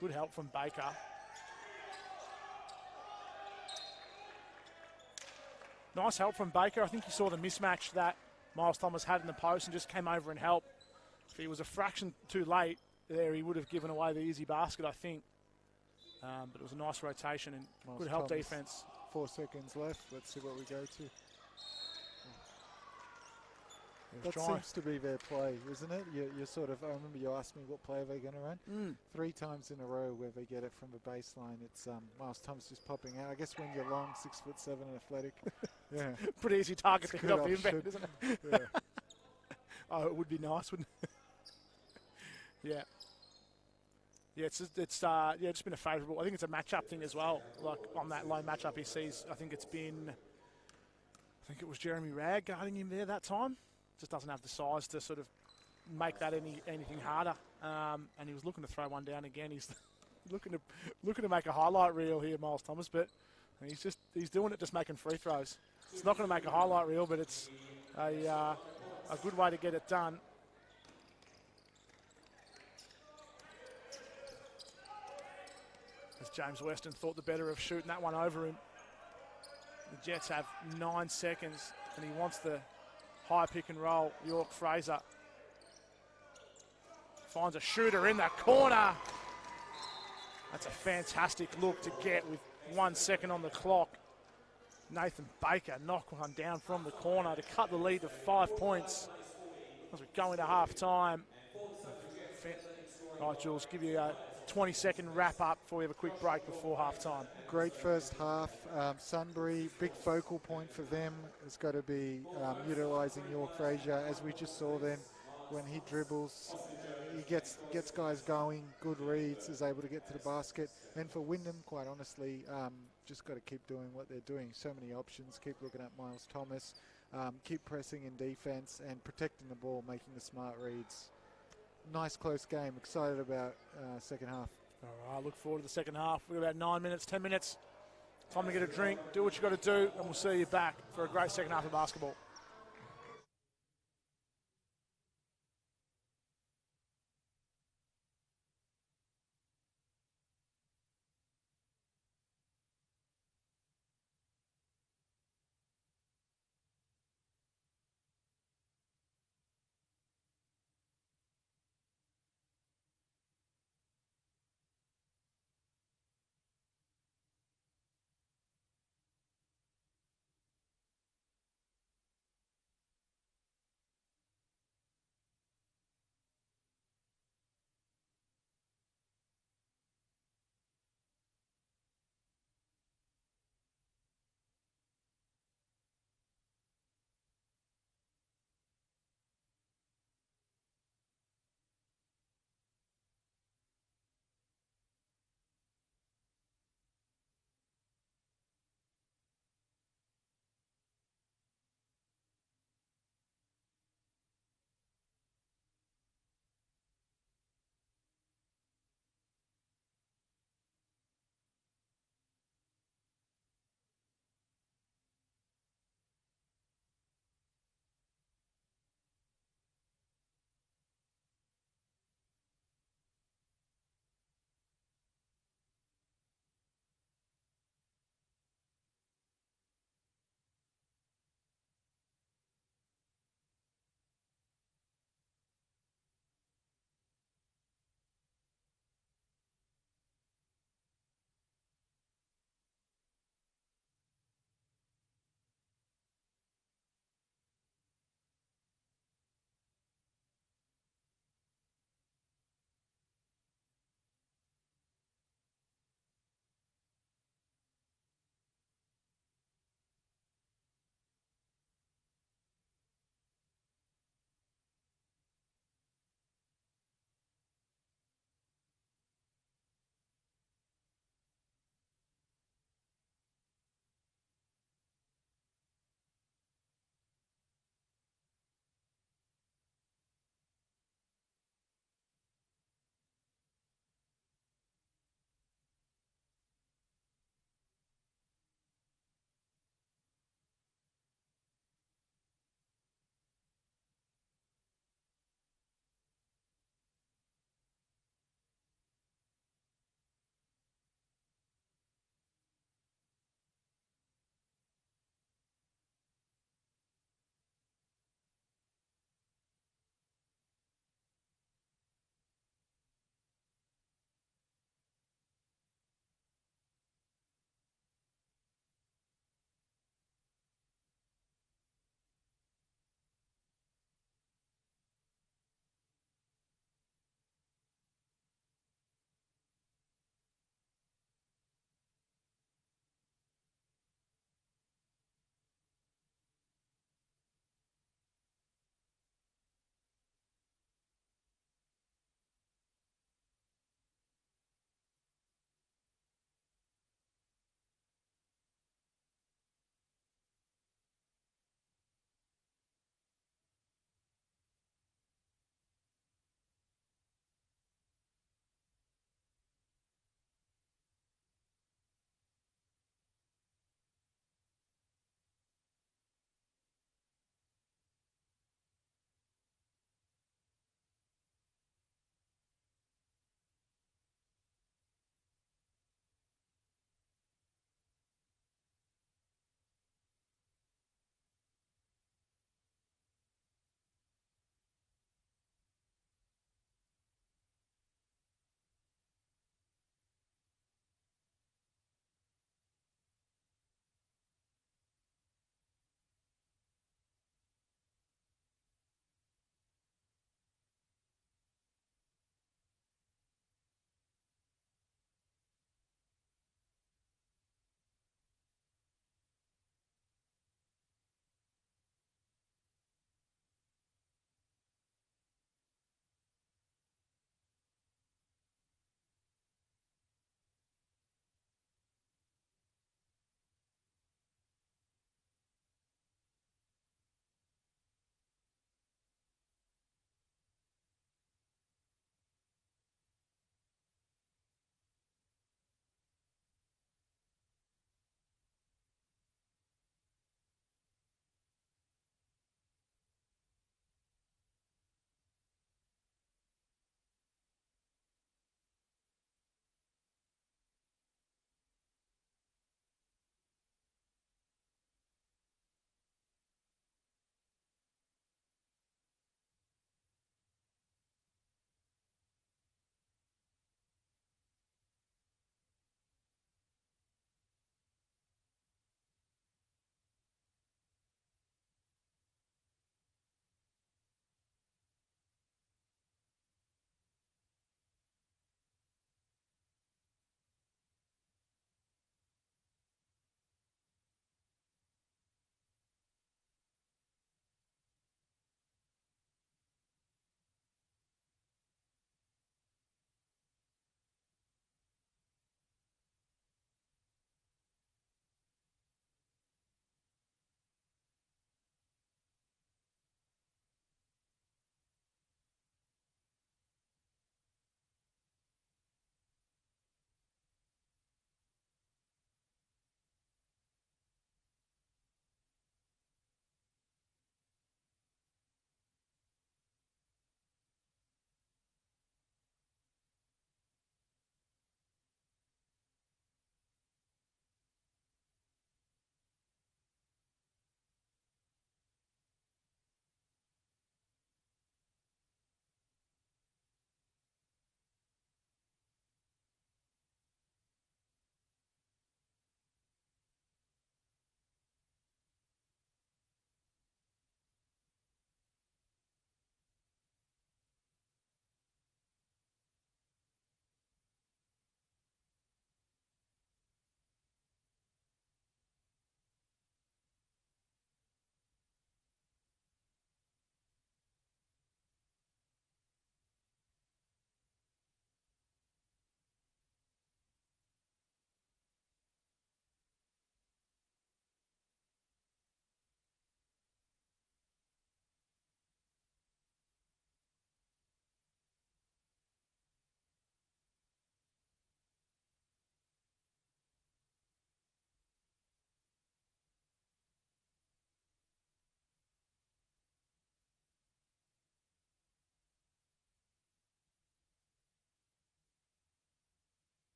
Good help from Baker. Nice help from Baker. I think he saw the mismatch that Miles Thomas had in the post and just came over and helped. If he was a fraction too late there, he would have given away the easy basket, I think. But it was a nice rotation and good help defense. 4 seconds left. Let's see what we go to. That seems to be their play, isn't it? You're sort of, I remember you asked me what play are they going to run. 3 times in a row where they get it from the baseline. It's Miles Thomas just popping out. I guess when you're long, 6'7" and athletic. Yeah. Pretty easy target to hit off the inbound, isn't it? Yeah. Oh, it would be nice, wouldn't it? Yeah. Yeah, it's just been a favourable. I think it's a matchup thing as well. Like on that low matchup he sees, I think it was Jeremy Ragg guarding him there that time. Just doesn't have the size to sort of make that anything harder. And he was looking to throw one down again. He's looking to make a highlight reel here, Miles Thomas, but he's doing it just making free throws. It's not going to make a highlight reel, but it's a good way to get it done. As James Weston thought the better of shooting that one over him. The Jets have 9 seconds, and he wants the high pick and roll. York Fraser finds a shooter in the corner. That's a fantastic look to get with 1 second on the clock. Nathan Baker knocked one down from the corner to cut the lead to 5 points as we go into half time. All right, Jules, give you a 20-second wrap-up before we have a quick break before half-time. Great first half. Sunbury, big focal point for them has got to be utilising York Fraser. As we just saw then, when he dribbles, he gets guys going, good reads, is able to get to the basket. And for Wyndham, quite honestly, just got to keep doing what they're doing. So many options. Keep looking at Miles Thomas. Keep pressing in defence and protecting the ball, making the smart reads. Nice close game. Excited about second half. All right, look forward to the second half. We've got about 9 minutes, 10 minutes. Time to get a drink, do what you got to do, and we'll see you back for a great second half of basketball.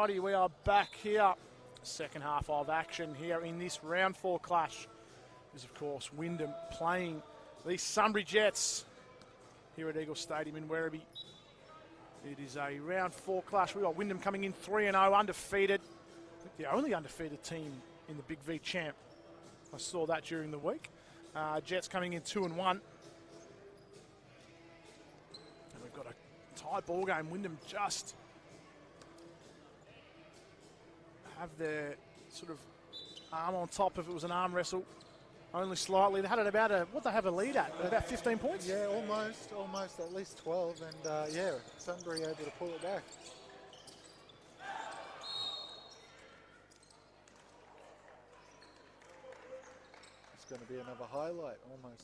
everybody. We are back here. Second half of action here in this round 4 clash is, of course, Wyndham playing the Sunbury Jets here at Eagle Stadium in Werribee. It is a round 4 clash. We've got Wyndham coming in 3-0, undefeated. I think the only undefeated team in the BigV champ. I saw that during the week. Jets coming in 2-1. And we've got a tight ball game. Wyndham just have their sort of arm on top if it was an arm wrestle. Only slightly. They had it about what they have a lead at? About 15 points? Yeah, almost at least 12. And yeah, Sunbury able to pull it back. It's going to be another highlight, almost.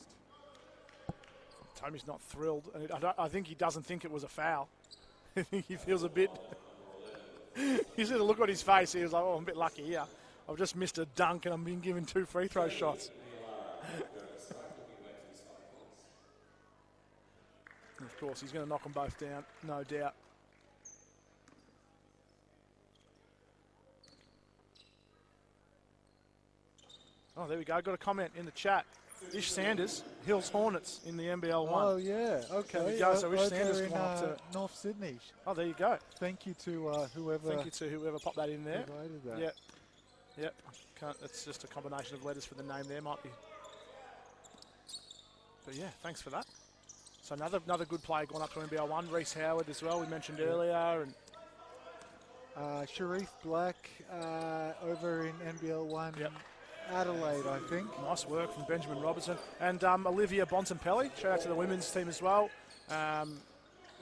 Tommy's not thrilled. And I think he doesn't think it was a foul. I think he feels a bit... You see the look on his face. He was like, oh, I'm a bit lucky here. I've just missed a dunk and I'm being given 2 free throw shots. And of course, he's going to knock them both down, no doubt. Oh, there we go. Got a comment in the chat. Ish Sanders, Hills Hornets in the NBL 1. Oh, yeah. Okay. There we go. So Ish Sanders in went up to North Sydney. Oh, there you go. Thank you to whoever. Thank you to whoever popped that in there. Provided that. Yep. Yep. It's just a combination of letters for the name there, might be. But yeah, thanks for that. So another good player going up to NBL 1. Reese Howard as well, we mentioned earlier. And Sharif Black over in NBL 1. Yep. Adelaide, I think. Nice work from Benjamin Robertson. And Olivia Bontempelli, shout out to the women's team as well,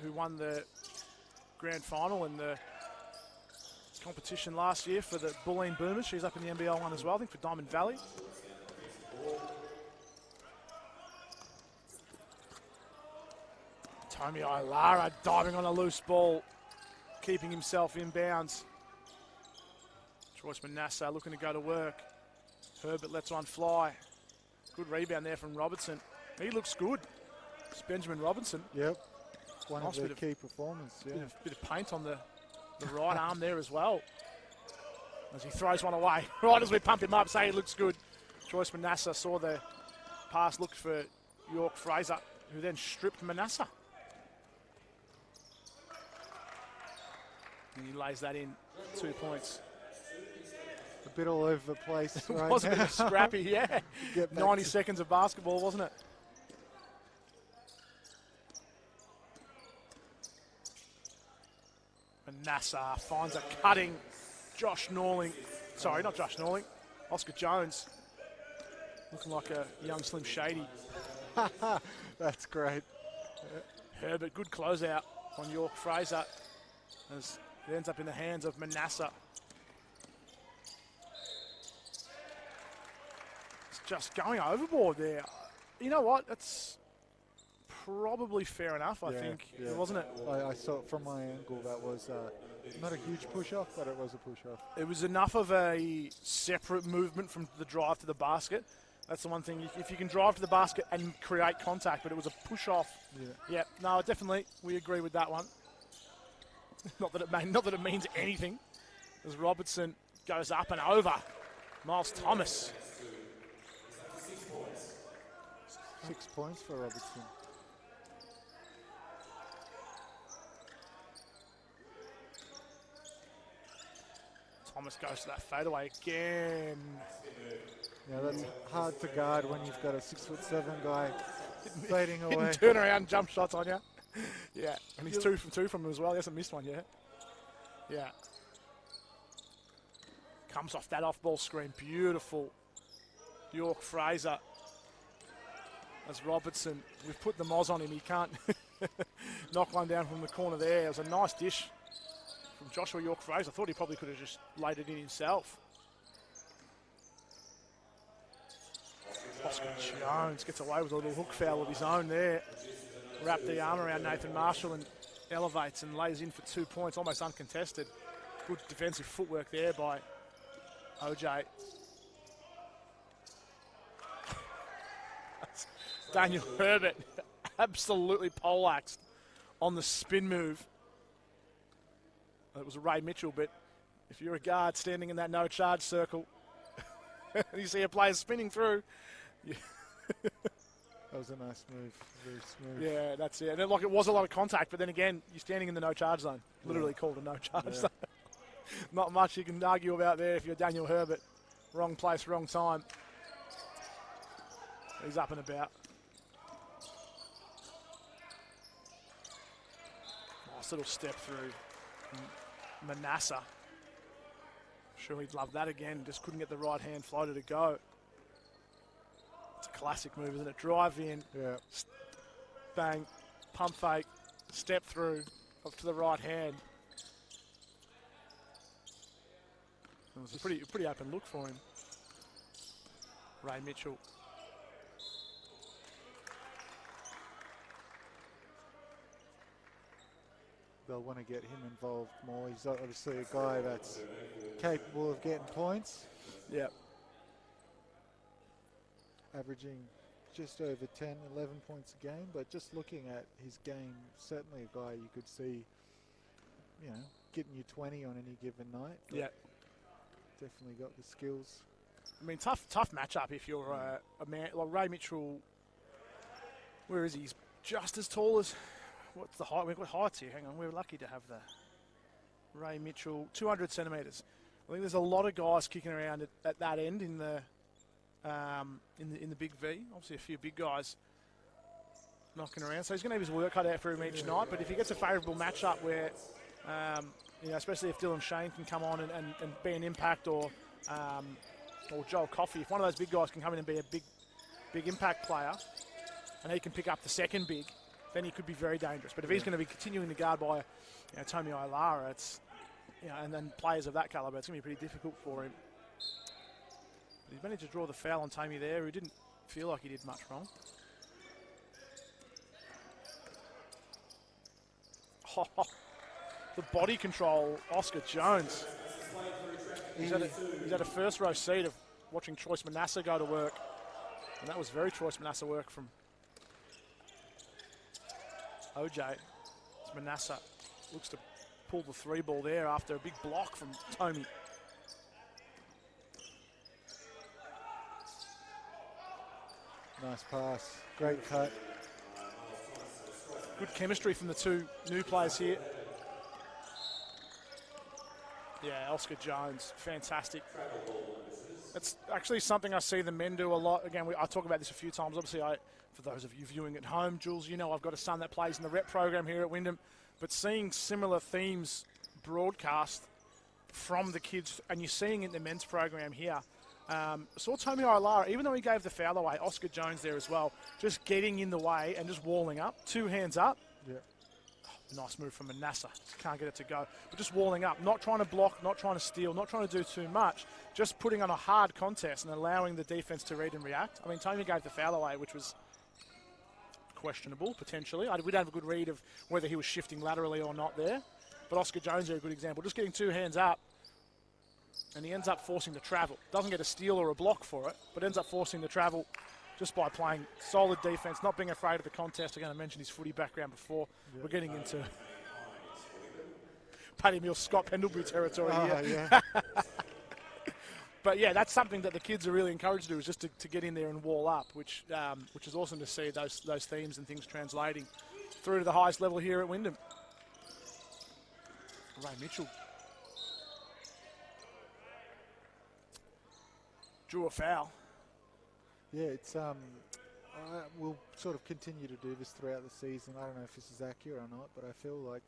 who won the grand final in the competition last year for the Bulleen Boomers. She's up in the NBL 1 as well, I think, for Diamond Valley. Tommy Ilara diving on a loose ball, keeping himself in bounds. Joyce Manasseh looking to go to work. Herbert lets one fly. Good rebound there from Robertson. He looks good. It's Benjamin Robinson. Yep. One nice of their key performers. Yeah. Bit of paint on the right arm there as well. As he throws one away. Right as we pump him up, say he looks good. Joyce Manasseh saw the pass, looked for York Fraser, who then stripped Manasseh. And he lays that in, 2 points. A bit all over the place right It was now. a bit scrappy, yeah. 90 seconds of basketball, wasn't it? Manasseh finds a cutting Josh Norling. Sorry, not Josh Norling. Oscar Jones. Looking like a young Slim Shady. That's great. Herbert, good closeout on York Fraser as it ends up in the hands of Manasseh. Just going overboard there. You know what? That's probably fair enough, I think, wasn't it? I saw it from my angle. That was not a huge push-off, but it was a push-off. It was enough of a separate movement from the drive to the basket. That's the one thing. If you can drive to the basket and create contact, but it was a push-off. Yeah. No, definitely. We agree with that one. Not that it means anything. As Robertson goes up and over. Miles Thomas. 6 points for Robertson. Thomas goes to that fadeaway again. Yeah, that's hard to guard when you've got a 6'7" guy fading away. Turn around jump shots on you. Yeah, and he's 2 from 2 from him as well. He hasn't missed one yet. Yeah. Comes off that off-ball screen. Beautiful. York Fraser. As Robertson, we've put the Moz on him. He can't knock one down from the corner there. It was a nice dish from Joshua York Fraser. I thought he probably could have just laid it in himself. Oscar Jones gets away with a little hook foul of his own there. Wrapped the arm around Nathan Marshall and elevates and lays in for 2 points, almost uncontested. Good defensive footwork there by OJ. Daniel Herbert absolutely poleaxed on the spin move. It was Ray Mitchell, but If you're a guard standing in that no charge circle, and you see a player spinning through, That was a nice move. Very smooth. yeah, that's it. And it was a lot of contact, but then again, you're standing in the no charge zone. Literally called a no charge zone. Not much you can argue about there if you're Daniel Herbert. Wrong place, wrong time. He's up and about. Nice little step through Manasseh. Sure he'd love that again. Just couldn't get the right hand floater to go. It's a classic move, isn't it? Drive in, bang, pump fake, step through, up to the right hand. It was a pretty open look for him. Ray Mitchell. They'll want to get him involved more. He's obviously a guy that's capable of getting points. Yeah. Averaging just over 10, 11 points a game. But just looking at his game, certainly a guy you could see, you know, getting you 20 on any given night. Yeah. Definitely got the skills. I mean, tough matchup if you're a man like Ray Mitchell. Where is he? He's just as tall as. What's the height? We've got heights here. Hang on, we're lucky to have the Ray Mitchell, 200 centimetres. I think there's a lot of guys kicking around at that end in the Big V. Obviously, a few big guys knocking around. So he's going to have his work cut out for him each night. But if he gets a favourable matchup where, you know, especially if Dylan Shane can come on and be an impact, or Joel Coffey, if one of those big guys can come in and be a big impact player, and he can pick up the second big, then he could be very dangerous. But if he's going to be continuing to guard by, you know, Tommy Olara, it's, you know, and then players of that calibre, it's going to be pretty difficult for him. But he's managed to draw the foul on Tommy there, who didn't feel like he did much wrong. Oh, the body control, Oscar Jones. He's had a first row seat of watching Choice Manasseh go to work, and that was very Choice Manasseh work from OJ. It's Manasseh looks to pull the three ball there after a big block from Tommy. Nice pass. Great cut. Good chemistry from the two new players here. Yeah, Oscar Jones, fantastic. It's actually something I see the men do a lot. Again, I talk about this a few times. Obviously, for those of you viewing at home, Jules, you know I've got a son that plays in the rep program here at Wyndham. But seeing similar themes broadcast from the kids, and you're seeing it in the men's program here. Saw Tommy Olara, even though he gave the foul away, Oscar Jones there as well, just getting in the way and just walling up, 2 hands up. Yeah. Oh, nice move from Manasseh. Just can't get it to go. But just walling up, not trying to block, not trying to steal, not trying to do too much, just putting on a hard contest and allowing the defense to read and react. I mean, Tommy gave the foul away, which was questionable, potentially. We don't have a good read of whether he was shifting laterally or not there. But Oscar Jones is a good example. Just getting 2 hands up, and he ends up forcing the travel. Doesn't get a steal or a block for it, but ends up forcing the travel just by playing solid defense, not being afraid of the contest. Again, I mentioned his footy background before. Yep. We're getting into Paddy Mills, Scott Pendlebury territory here. Yeah. But yeah, that's something that the kids are really encouraged to do, is just to get in there and wall up, which is awesome to see those themes and things translating through to the highest level here at Wyndham. Ray Mitchell drew a foul. Yeah, it's we'll sort of continue to do this throughout the season. I don't know if this is accurate or not, but I feel like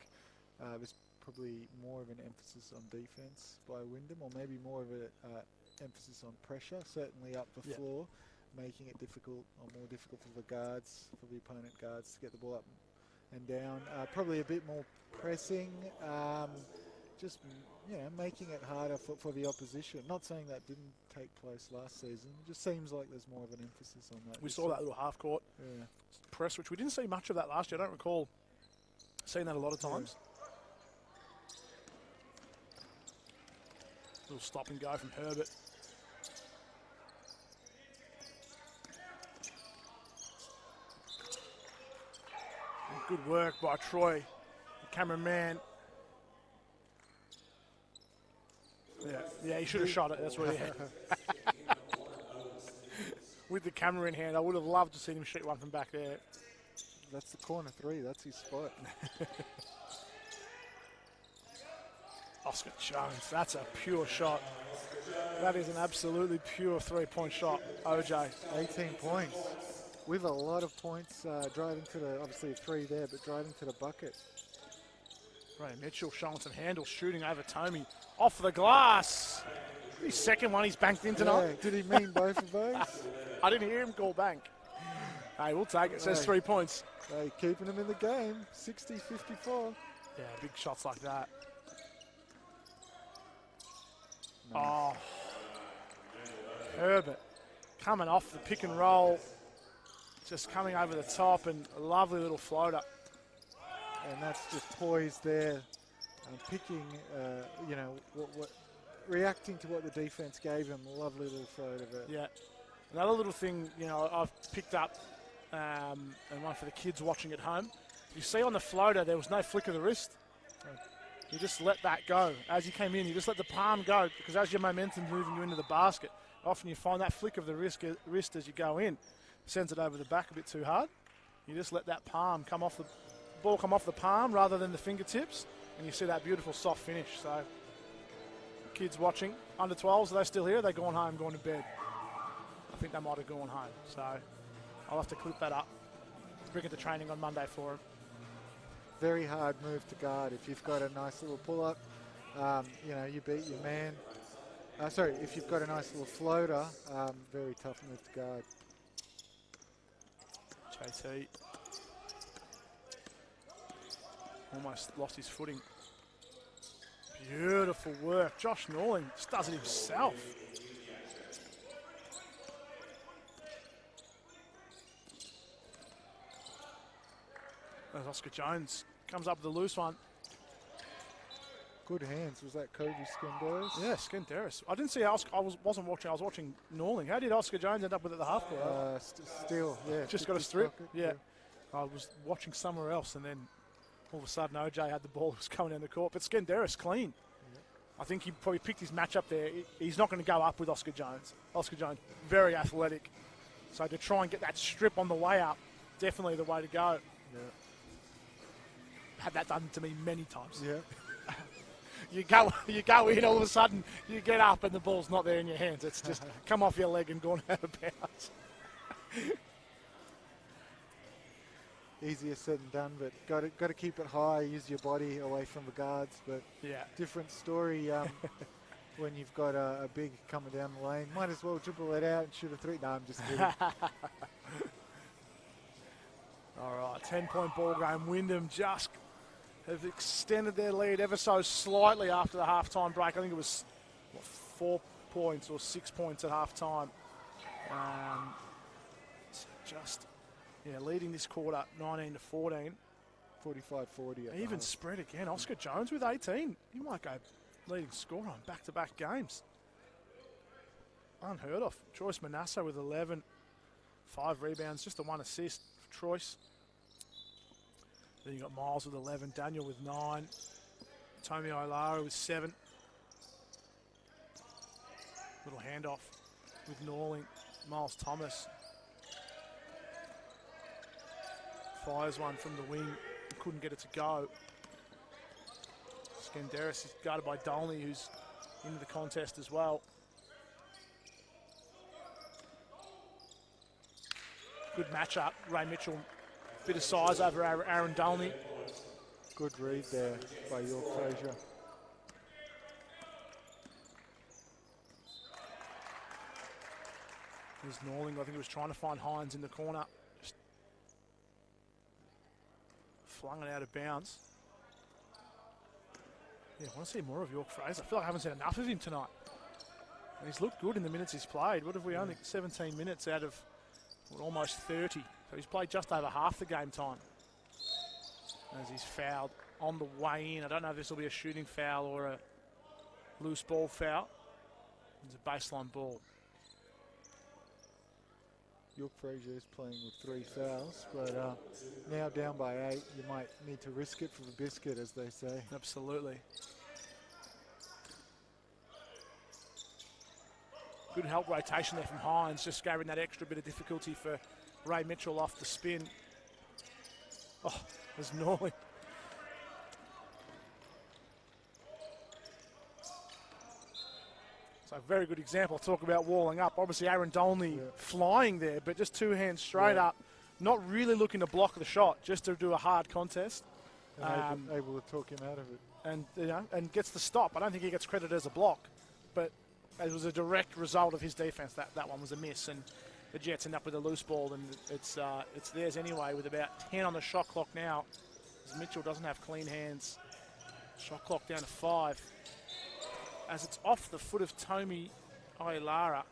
there's probably more of an emphasis on defense by Wyndham, or maybe more of an emphasis on pressure, certainly up the floor, making it difficult or more difficult for the guards, for the opponent guards, to get the ball up and down. Probably a bit more pressing, just, you know, making it harder for the opposition. Not saying that didn't take place last season. It just seems like there's more of an emphasis on that. We saw that little half-court press, which we didn't see much of that last year. I don't recall seeing that a lot of times. Little stop and go from Herbert. And good work by Troy, the cameraman. Yeah, he should have shot it. That's what he had. With the camera in hand, I would have loved to see him shoot one from back there. That's the corner three. That's his spot. Oscar Jones, that's a pure shot. That is an absolutely pure three-point shot, OJ. 18 points. With a lot of points driving to the, obviously a three there, but driving to the bucket. Ray Mitchell showing some handle, shooting over Tomey. Off the glass. His second one he's banked in tonight. Yeah, did he mean both of those? I didn't hear him call bank. Hey, we'll take it. It says 3 points. Hey, keeping him in the game. 60-54. Yeah, big shots like that. Nice. Oh. Herbert coming off the pick and roll. Just coming over the top and a lovely little floater. And that's just poised there, picking, reacting to what the defense gave him. A lovely little float of it. Yeah. Another little thing, I've picked up, and one for the kids watching at home. You see on the floater, there was no flick of the wrist. You just let that go. As you came in, you just let the palm go, because as your momentum's moving you into the basket, often you find that flick of the wrist as you go in. Sends it over the back a bit too hard. You just let that palm come off the ball, come off the palm rather than the fingertips, and you see that beautiful soft finish. So, kids watching, under 12s, are they still here? Are they gone home, gone to bed? I think they might have gone home. So, I'll have to clip that up. Bring it to training on Monday for them. Very hard move to guard. If you've got a nice little pull-up, you beat your man. If you've got a nice little floater, very tough move to guard. JT almost lost his footing. Beautiful work. Josh Norling just does it himself. There's Oscar Jones. Comes up with a loose one. Good hands. Was that Kobe Skenderis? Yeah, Skenderis. I didn't see Oscar. Wasn't watching. I was watching Norling. How did Oscar Jones end up with it at the half court? Still, yeah. Just got a strip. Yeah. I was watching somewhere else, and then all of a sudden OJ had the ball. It was coming down the court. But Skenderis clean. Yeah. I think he probably picked his matchup there. He's not going to go up with Oscar Jones. Oscar Jones, very athletic. So to try and get that strip on the way up, definitely the way to go. Yeah. Had that done to me many times. Yeah. You go in, all of a sudden you get up and the ball's not there in your hands. It's just come off your leg and gone out of bounds. Easier said than done, but got to keep it high. Use your body away from the guards. But yeah, different story when you've got a big coming down the lane. Might as well dribble it out and shoot a three. No, I'm just kidding. All right, 10-point ball game. Wyndham just have extended their lead ever so slightly after the halftime break. I think it was 4 points or 6 points at halftime. Leading this quarter 19-14. 45-40. Even spread again. Oscar Jones with 18. He might go leading scorer on back-to-back games. Unheard of. Troyce Manasseh with 11. 5 rebounds, just the 1 assist for Troyce. Then you got Miles with 11, Daniel with 9, Tommy Olara with 7. Little handoff with Norling, Miles Thomas. Fires one from the wing, couldn't get it to go. Skenderis is guarded by Dolney, who's into the contest as well. Good matchup, Ray Mitchell. Bit of size over Aaron Dolney. Good read there by York Frazier. There's Norling. I think he was trying to find Hines in the corner. Just flung it out of bounds. Yeah, I want to see more of York Fraser. I feel like I haven't seen enough of him tonight. And he's looked good in the minutes he's played. What have we only 17 minutes out of almost 30? So he's played just over half the game time. As he's fouled on the way in. I don't know if this will be a shooting foul or a loose ball foul. It's a baseline ball. York Frazier is playing with 3 fouls, but now down by 8, you might need to risk it for the biscuit, as they say. Absolutely. Good help rotation there from Hines, just gave him that extra bit of difficulty for Ray Mitchell off the spin. Oh, there's Norling. So a very good example. Talk about walling up. Obviously Aaron Dolney flying there, but just two hands straight up, not really looking to block the shot, just to do a hard contest. And able to talk him out of it. And and gets the stop. I don't think he gets credit as a block, but it was a direct result of his defense. That one was a miss, and the Jets end up with a loose ball, and it's theirs anyway with about 10 on the shot clock now, as Mitchell doesn't have clean hands. Shot clock down to 5. As it's off the foot of Tomi Ailara.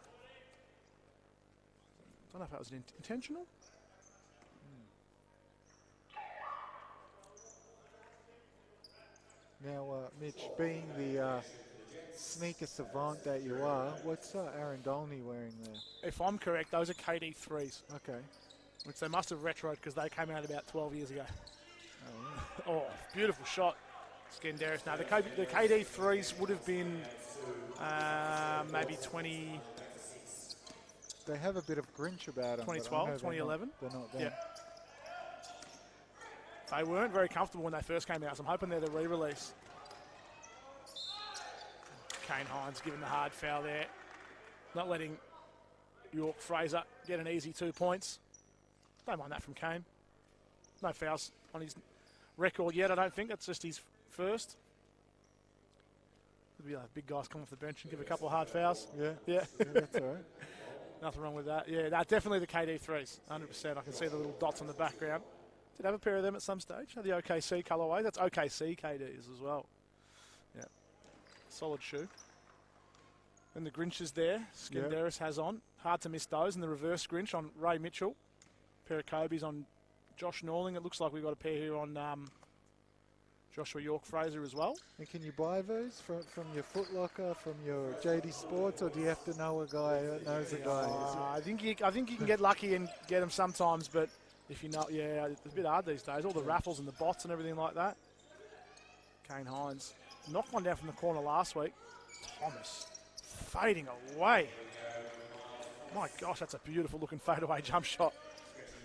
Don't know if that was intentional. Now, Mitch, being the sneaker savant that you are, what's Aaron Dolney wearing there? If I'm correct, those are KD 3s. Okay. Which they must have retroed because they came out about 12 years ago. Oh, yeah. Oh, beautiful shot. Skenderis. Now, the KD 3s would have been maybe 20... They have a bit of Grinch about them. 2012, 2011. They're not them. Yeah. They weren't very comfortable when they first came out, so I'm hoping they're the re-release. Kane Hines giving the hard foul there. Not letting York Fraser get an easy 2 points. Don't mind that from Kane. No fouls on his record yet, I don't think. That's just his first. Could be big guys come off the bench and give a couple of hard fouls. Yeah, that's all right. Nothing wrong with that. Yeah, definitely the KD 3s, 100%. I can see the little dots on the background. Did have a pair of them at some stage. Had the OKC colourway. That's OKC KDs as well. Yeah. Solid shoe. And the Grinches there. Skenderis has on. Hard to miss those. And the reverse Grinch on Ray Mitchell. Pair of Kobe's on Josh Norling. It looks like we've got a pair here on Joshua York-Fraser as well. And can you buy those from your Foot Locker, from your JD Sports, or do you have to know a guy that knows a guy? I think you can get lucky and get them sometimes, but if you know, it's a bit hard these days. All the raffles and the bots and everything like that. Kane Hines knocked one down from the corner last week. Thomas fading away. My gosh, that's a beautiful looking fadeaway jump shot.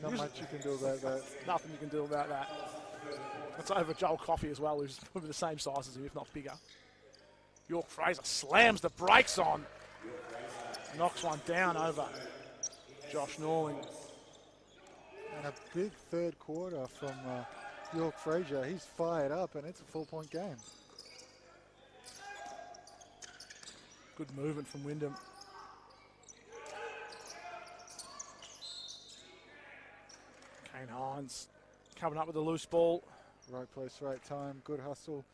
Not much you can do about that. Nothing you can do about that. It's over Joel Coffey as well, who's probably the same size as him, if not bigger. York Fraser slams the brakes on. Knocks one down over Josh Norling. And a big third quarter from York Fraser. He's fired up, and it's a 4-point game. Good movement from Wyndham. Kane Hines coming up with a loose ball. Right place, right time. Good hustle.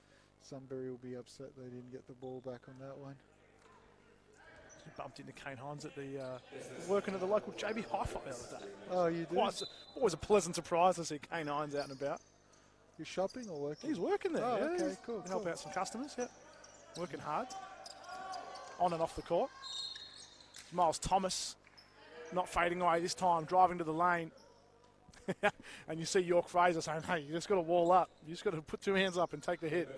Sunbury will be upset they didn't get the ball back on that one. He bumped into Kane Hines at the working at the local JB Hi-Fi the other day. Oh, you did? Always a pleasant surprise to see Kane Hines out and about. You're shopping or working? He's working there. Oh, yeah. okay, cool. Help out some customers, yeah. Working hard. On and off the court. Miles Thomas not fading away this time, driving to the lane. And you see York Fraser saying, hey, you just got to wall up. You just got to put 2 hands up and take the hit.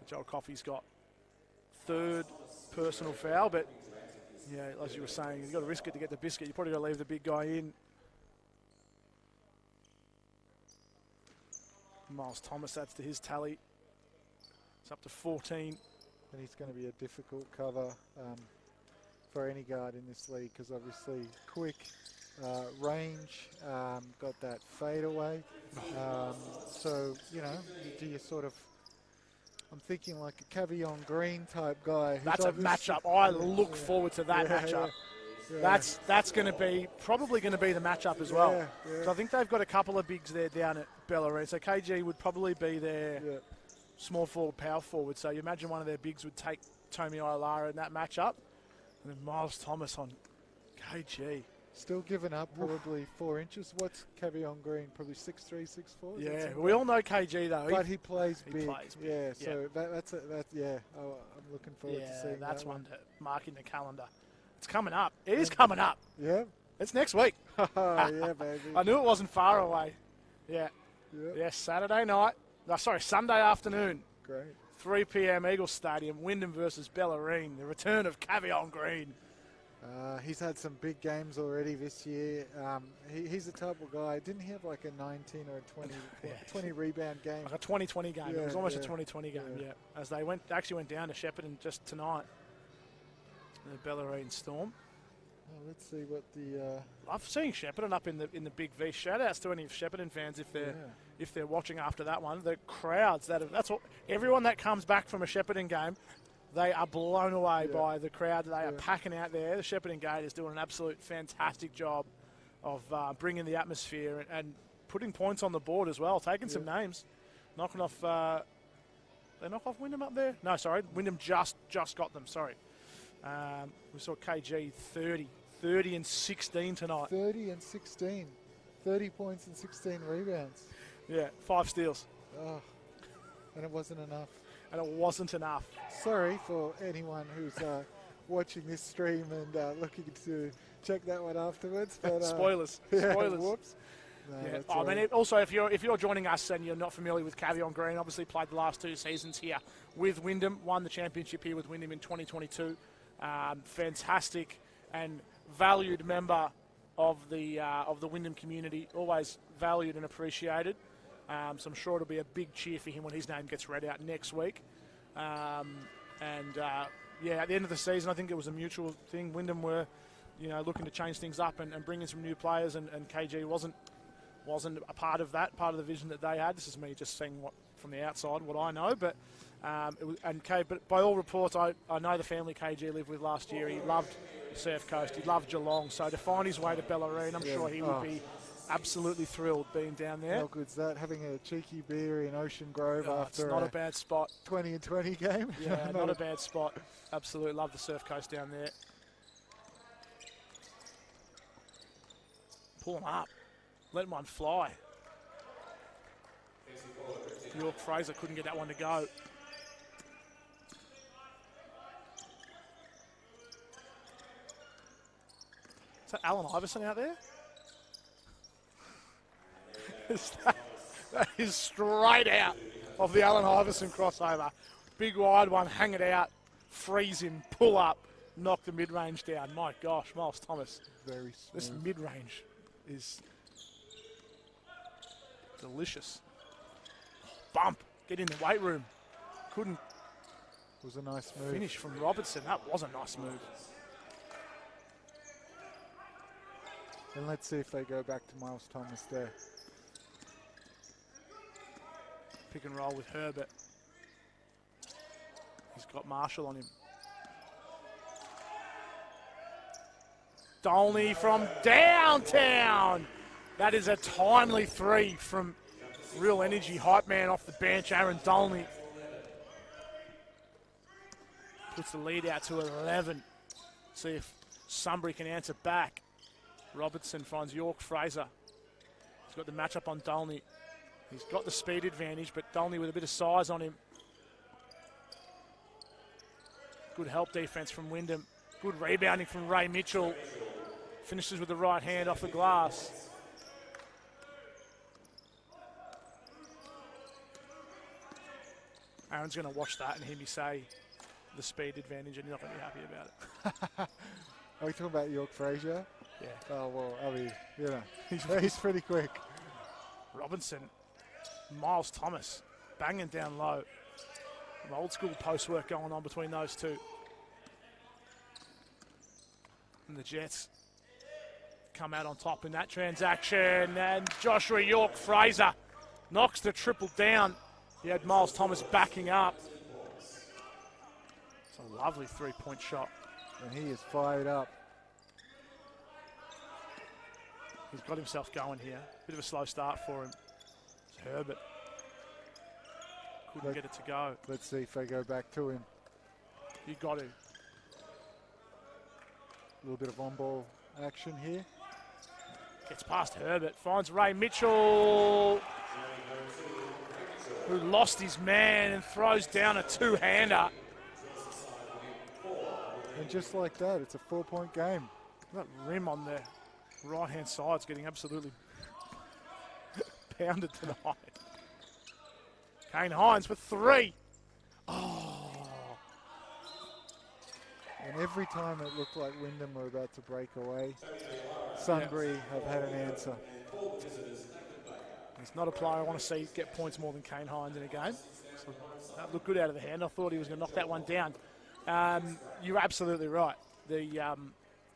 Joel Coffey's got 3rd personal foul, but yeah, as you were saying, you've got to risk it to get the biscuit. You've probably got to leave the big guy in. Miles Thomas adds to his tally. It's up to 14. And he's going to be a difficult cover for any guard in this league because obviously quick, range, got that fadeaway. So, you know, do you sort of, I'm thinking like a Cavion Green type guy. That's a matchup. I look forward to that matchup. Yeah. That's going to be, probably going to be the matchup as well. Yeah. So I think they've got a couple of bigs there down at Bellarine. So KG would probably be their small forward, power forward. So you imagine one of their bigs would take Tomi Ailara in that matchup. And then Miles Thomas on KG. Still giving up probably 4 inches. What's Cavion Green? Probably 6'3", 6'4"? Yeah, we all know KG though. But he plays big. He plays big. Yeah, so that's I'm looking forward to seeing that's that one to mark in the calendar. It's coming up. It is coming up. Yeah. It's next week. Yeah, baby. I knew it wasn't far away. Yeah. Yep. Yes, Saturday night. No, sorry, Sunday afternoon. Great. 3 p.m. Eagles Stadium, Wyndham versus Bellarine. The return of Cavion Green. He's had some big games already this year. He's the type of guy. Didn't he have like a 19 or a 20 rebound game? Like a 2020 game. Yeah, It was almost yeah. a 2020 game, yeah. As they actually went down to Shepparton just tonight. The Bellarine Storm. Oh, let's see what the. I've seen Shepparton up in the Big V. Shout outs to any Shepparton fans if they're watching after that one. The crowds that's what everyone that comes back from a Shepparton game, they are blown away by the crowd. They are packing out there. The Shepparton Gate is doing an absolute fantastic job of bringing the atmosphere and putting points on the board as well, taking some names, knocking off. They knock off Wyndham up there? No, sorry, Wyndham just got them. Sorry, we saw KG 30 and 16 tonight. 30 and 16, 30 points and 16 rebounds. Yeah, 5 steals. Oh, and it wasn't enough. And it wasn't enough. Sorry for anyone who's watching this stream and looking to check that one afterwards. But, Spoilers. Yeah, Spoilers. Whoops. No, Yeah. that's I all mean, right. also, if you're joining us and you're not familiar with Cavion Green, obviously played the last 2 seasons here with Wyndham, won the championship here with Wyndham in 2022. Fantastic and valued member of the Wyndham community, always valued and appreciated. So I'm sure it'll be a big cheer for him when his name gets read out next week. At the end of the season, I think it was a mutual thing. Wyndham were, looking to change things up and bring in some new players, and KG wasn't a part of that, part of the vision that they had. This is me just seeing from the outside what I know, but but by all reports, I know the family KG lived with last year. He loved Surf Coast, he loved Geelong, so to find his way to Bellarine, I'm sure he would be absolutely thrilled being down there. How good's that? Having a cheeky beer in Ocean Grove after it's not a bad spot. 20 and 20 game. Yeah, not a bad spot. Absolutely love the Surf Coast down there. Pull them up. Let one fly. York Fraser couldn't get that one to go. Is that Alan Iverson out there? That is straight out of the Allen Iverson crossover. Big wide one, hang it out, freeze him, pull up, knock the mid-range down. My gosh, Miles Thomas. Very smooth. This mid-range is delicious. Bump, get in the weight room. Couldn't Was a nice move. finish from Robertson. That was a nice move. And let's see if they go back to Miles Thomas there. Pick and roll with Herbert. He's got Marshall on him. Dolney from downtown. That is a timely 3 from real energy hype man off the bench, Aaron Dolney. Puts the lead out to 11. See if Sunbury can answer back. Robertson finds York Fraser. He's got the matchup on Dolney. He's got the speed advantage, but Dolney with a bit of size on him. Good help defense from Wyndham. Good rebounding from Ray Mitchell. Finishes with the right hand off the glass. Aaron's going to watch that and hear me say the speed advantage, and you're not going to be happy about it. Are we talking about York Fraser? Yeah. Oh, well, I mean, he's pretty quick. Robinson, Miles Thomas, banging down low. Some old school post work going on between those two. And the Jets come out on top in that transaction, and Joshua York Fraser knocks the triple down. He had Miles Thomas backing up. It's a lovely 3-point shot. And he is fired up. He's got himself going here. Bit of a slow start for him. It's Herbert. Couldn't get it to go. Let's see if they go back to him. You got to. A little bit of on-ball action here. Gets past Herbert. Finds Ray Mitchell, who lost his man and throws down a 2-hander. And just like that, it's a 4-point game. That rim on the right-hand side's getting absolutely pounded tonight. Kane Hines for 3. Oh, And every time it looked like Wyndham were about to break away, Sunbury have had an answer. he's not a player I want to see get points more than Kane Hines in a game. So that looked good out of the hand. I thought he was going to knock that one down. You're absolutely right. The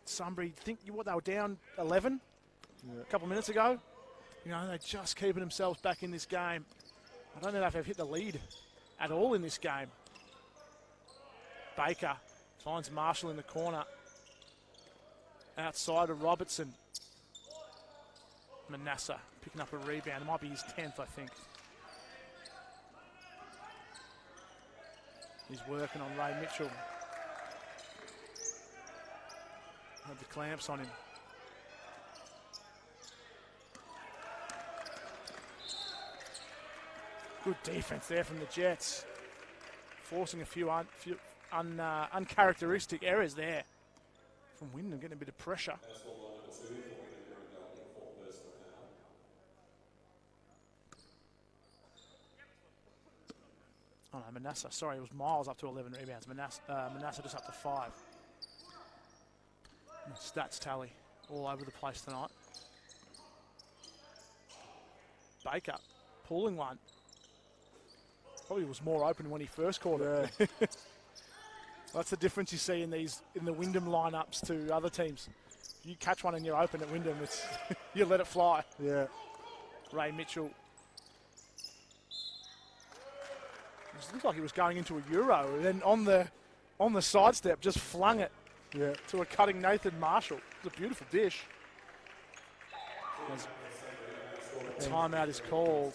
Sunbury, think what they were down 11 a couple of minutes ago. You know, they're just keeping themselves back in this game. I don't know if they've hit the lead at all in this game. Baker finds Marshall in the corner. Outside of Robertson. Manasseh picking up a rebound. It might be his 10th, I think. He's working on Ray Mitchell. Had the clamps on him. Good defense there from the Jets. Forcing a few uncharacteristic errors there from Wyndham, getting a bit of pressure. Oh no, Manasseh, sorry, it was Miles up to 11 rebounds. Manasseh just up to 5. And the stats tally all over the place tonight. Baker pulling one. Probably was more open when he first caught it. That's the difference you see in the Wyndham lineups to other teams. You catch one and you're open at Wyndham, it's you let it fly. Yeah. Ray Mitchell. It looked like he was going into a Euro, and then on the sidestep just flung it to a cutting Nathan Marshall. It was a beautiful dish. As a timeout is called.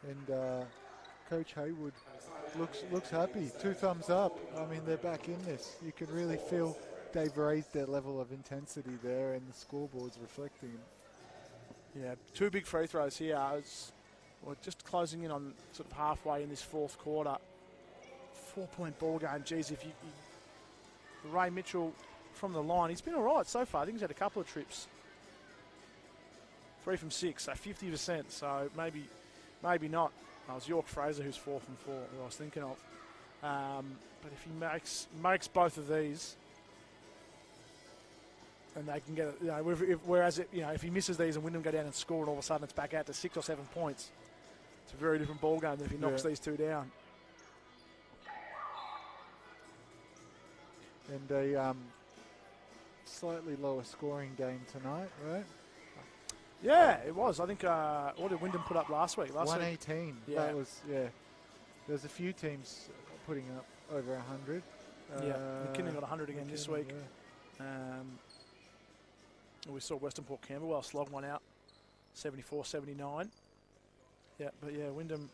And Coach Haywood looks happy. 2 thumbs up. I mean, they're back in this. You can really feel they've raised their level of intensity there, and the scoreboard's reflecting it. Yeah, 2 big free throws here. We're just closing in on sort of halfway in this 4th quarter. 4-point ball game. Geez, if you Ray Mitchell from the line, he's been all right so far. I think he's had a couple of trips. 3 from 6, so 50%. So maybe not. It was York Fraser who's 4 from 4, who I was thinking of. But if he makes both of these, and they can get it, you know, whereas if he misses these and Wyndham go down and score, and all of a sudden it's back out to 6 or 7 points, it's a very different ball game than if he knocks these 2 down. And a slightly lower scoring game tonight, right? Yeah, it was. I think, what did Wyndham put up last week? 118. Yeah. That was, There's a few teams putting up over 100. Yeah, McKinnon got 100 again this week. Yeah. We saw Western Port Camberwell slog one out, 74-79. Yeah, but yeah, Wyndham,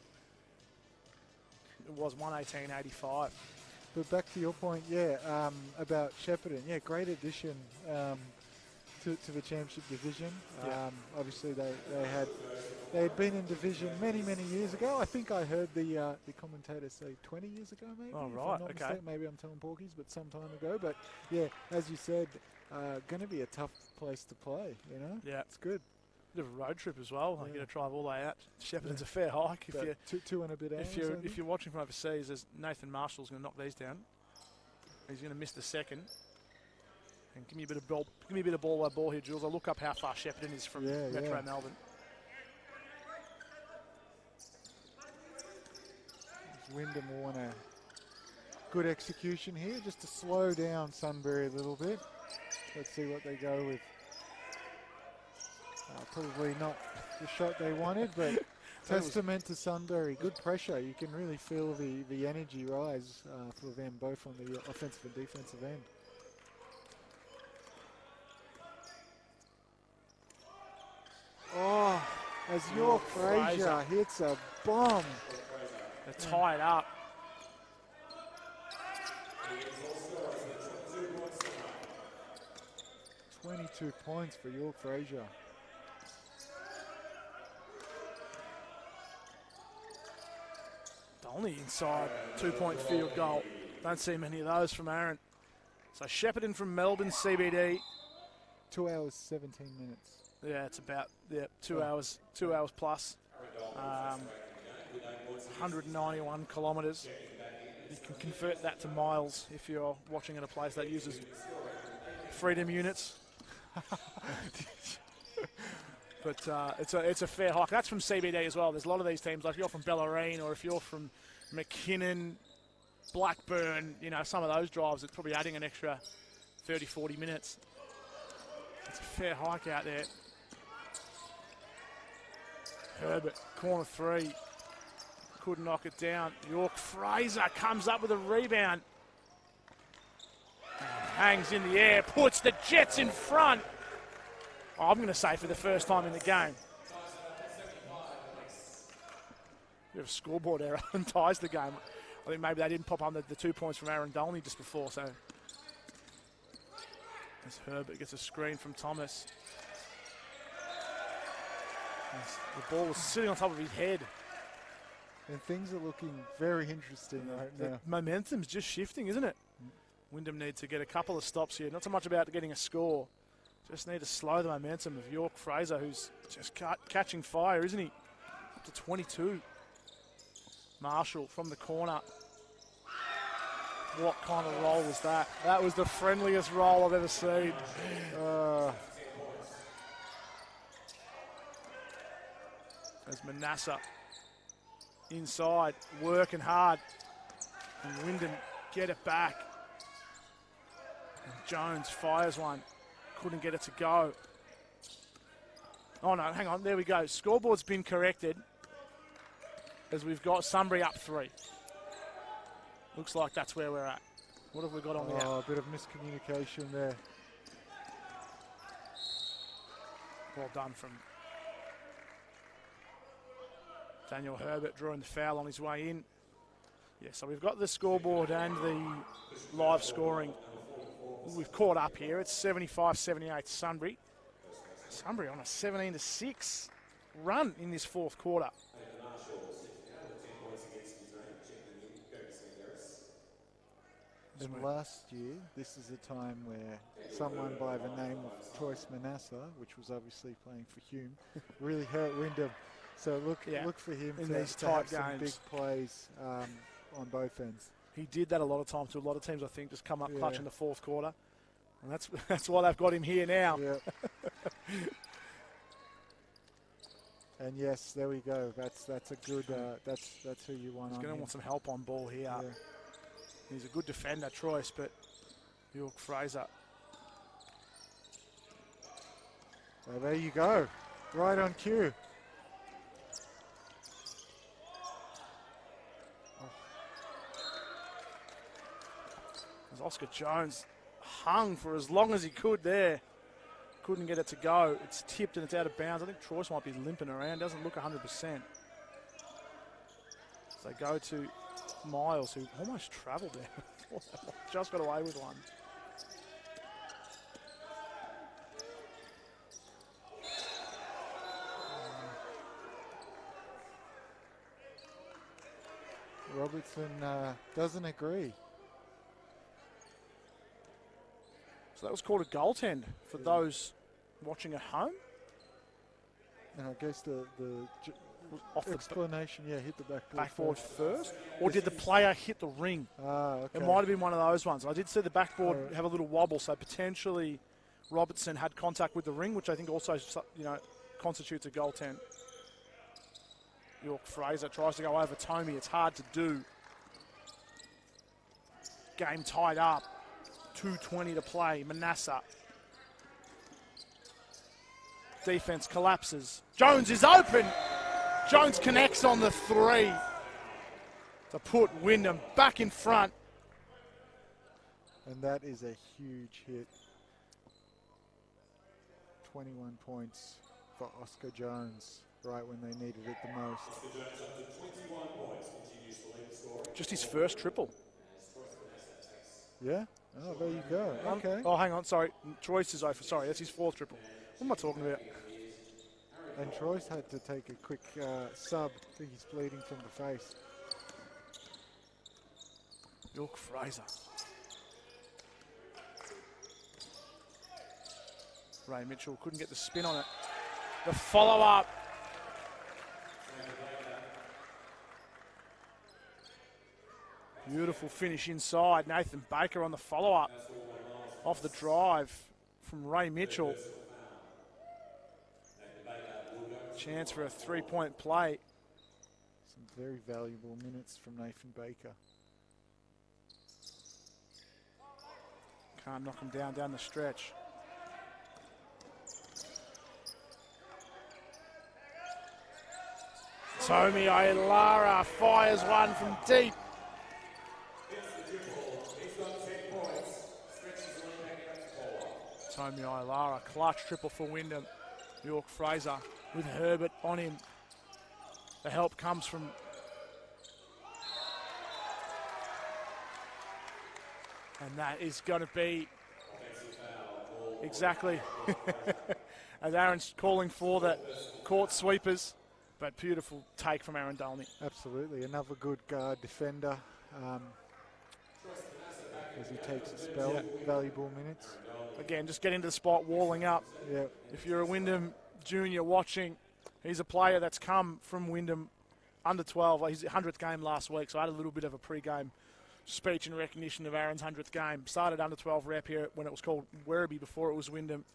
it was 118-85. But back to your point, about Shepparton. Yeah, great addition to the championship division. Obviously, they had been in division many years ago. I think I heard the commentator say 20 years ago, maybe. Oh, if right, I'm not okay. mistaken. Maybe I'm telling porkies, but some time ago. But yeah, as you said, going to be a tough place to play. You know, it's good. Bit of a road trip as well. You got to drive all the way out. Shepparton's a fair hike. If two and a bit hours. If you're watching from overseas, there's Nathan Marshall's going to knock these down. He's going to miss the second. And give me a bit of ball by ball here, Jules. I'll look up how far Shepparton is from Metro Melbourne. Wyndham will want a good execution here, just to slow down Sunbury a little bit. Let's see what they go with. Probably not the shot they wanted, but testament to Sunbury. Good pressure. You can really feel the energy rise for them, both on the offensive and defensive end. Oh, as York Fraser hits a bomb. They're tied up. $22 points for York Fraser. The only inside 2-point field goal. Don't see many of those from Aaron. So Shepparton from Melbourne CBD. 2 hours, 17 minutes. Yeah, it's about 2 hours plus. 191 kilometres. You can convert that to miles if you're watching at a place that uses freedom units. But it's a fair hike. That's from CBD as well. There's a lot of these teams, like if you're from Bellarine or if you're from McKinnon, Blackburn, you know, some of those drives, it's probably adding an extra 30, 40 minutes. It's a fair hike out there. Herbert, corner 3. Couldn't knock it down. York Fraser comes up with a rebound. Hangs in the air, puts the Jets in front. Oh, I'm going to say for the first time in the game. Bit of a scoreboard error and ties the game. I think maybe they didn't pop on the 2 points from Aaron Dolney just before, so. As Herbert gets a screen from Thomas. The ball was sitting on top of his head. And things are looking very interesting right now. The momentum's just shifting, isn't it? Wyndham need to get a couple of stops here. Not so much about getting a score. Just need to slow the momentum of York Fraser, who's just catching fire, isn't he? Up to 22. Marshall from the corner. What kind of roll was that? That was the friendliest roll I've ever seen. As Manasseh inside, working hard. And Wyndham get it back. And Jones fires one. Couldn't get it to go. Oh no, hang on, there we go. Scoreboard's been corrected as we've got Sunbury up 3. Looks like that's where we're at. What have we got on the app? A bit of miscommunication there. Well done from Daniel Herbert, drawing the foul on his way in. Yeah, so we've got the scoreboard and the live scoring. We've caught up here. It's 75-78 Sunbury. Sunbury on a 17-6 run in this fourth quarter. And last year, this is a time where someone by the name of Troyce Manasseh, which was obviously playing for Hume, really hurt Wyndham. So look for him in to these have tight some games. Big plays on both ends. He did that a lot of times to a lot of teams, I think, just come up clutch in the fourth quarter. And that's why they've got him here now. Yeah. And yes, there we go. That's a good. That's who you want. He's on going to him. want some help on ball here. Yeah. He's a good defender, Troyce, but York Fraser. Well, there you go. Right on cue. As Oscar Jones hung for as long as he could there. Couldn't get it to go. It's tipped and it's out of bounds. I think Troyce might be limping around. Doesn't look 100%. So they go to Miles, who almost travelled there. Just got away with one. Robertson doesn't agree. So that was called a goaltend for those watching at home. And I guess the off explanation, hit the backboard first, or did the player hit the ring? Okay. It might have been one of those ones. I did see the backboard have a little wobble, so potentially Robertson had contact with the ring, which I think also, constitutes a goaltend. York Fraser tries to go over Tomey. It's hard to do. Game tied up. 2:20 to play. Manasseh. Defense collapses. Jones is open. Jones connects on the 3 to put Wyndham back in front. And that is a huge hit. 21 points for Oscar Jones, right when they needed it the most. Just his first triple. Yeah? Oh, there you go. Okay. Oh, hang on. Sorry. Troyce is over. Sorry, that's his 4th triple. What am I talking about? And Troyce had to take a quick sub. I think he's bleeding from the face. York Fraser. Ray Mitchell couldn't get the spin on it. The follow-up. Beautiful finish inside. Nathan Baker on the follow-up off the drive from Ray Mitchell. Chance for a three-point play. Some very valuable minutes from Nathan Baker. Can't knock him down the stretch. Tomi Ailara fires one from deep. Tomi Ailara, clutch triple for Wyndham. York Fraser with Herbert on him. The help comes from and that is going to be exactly as Aaron's calling for the court sweepers, but beautiful take from Aaron Dolney. Absolutely, another good guard defender as he takes a spell. Valuable minutes. Again, just getting to the spot, walling up. Yeah. If you're a Wyndham junior watching, he's a player that's come from Wyndham under 12. His 100th game last week, so I had a little bit of a pre-game speech in recognition of Aaron's 100th game. Started under 12 rep here when it was called Werribee before it was Wyndham,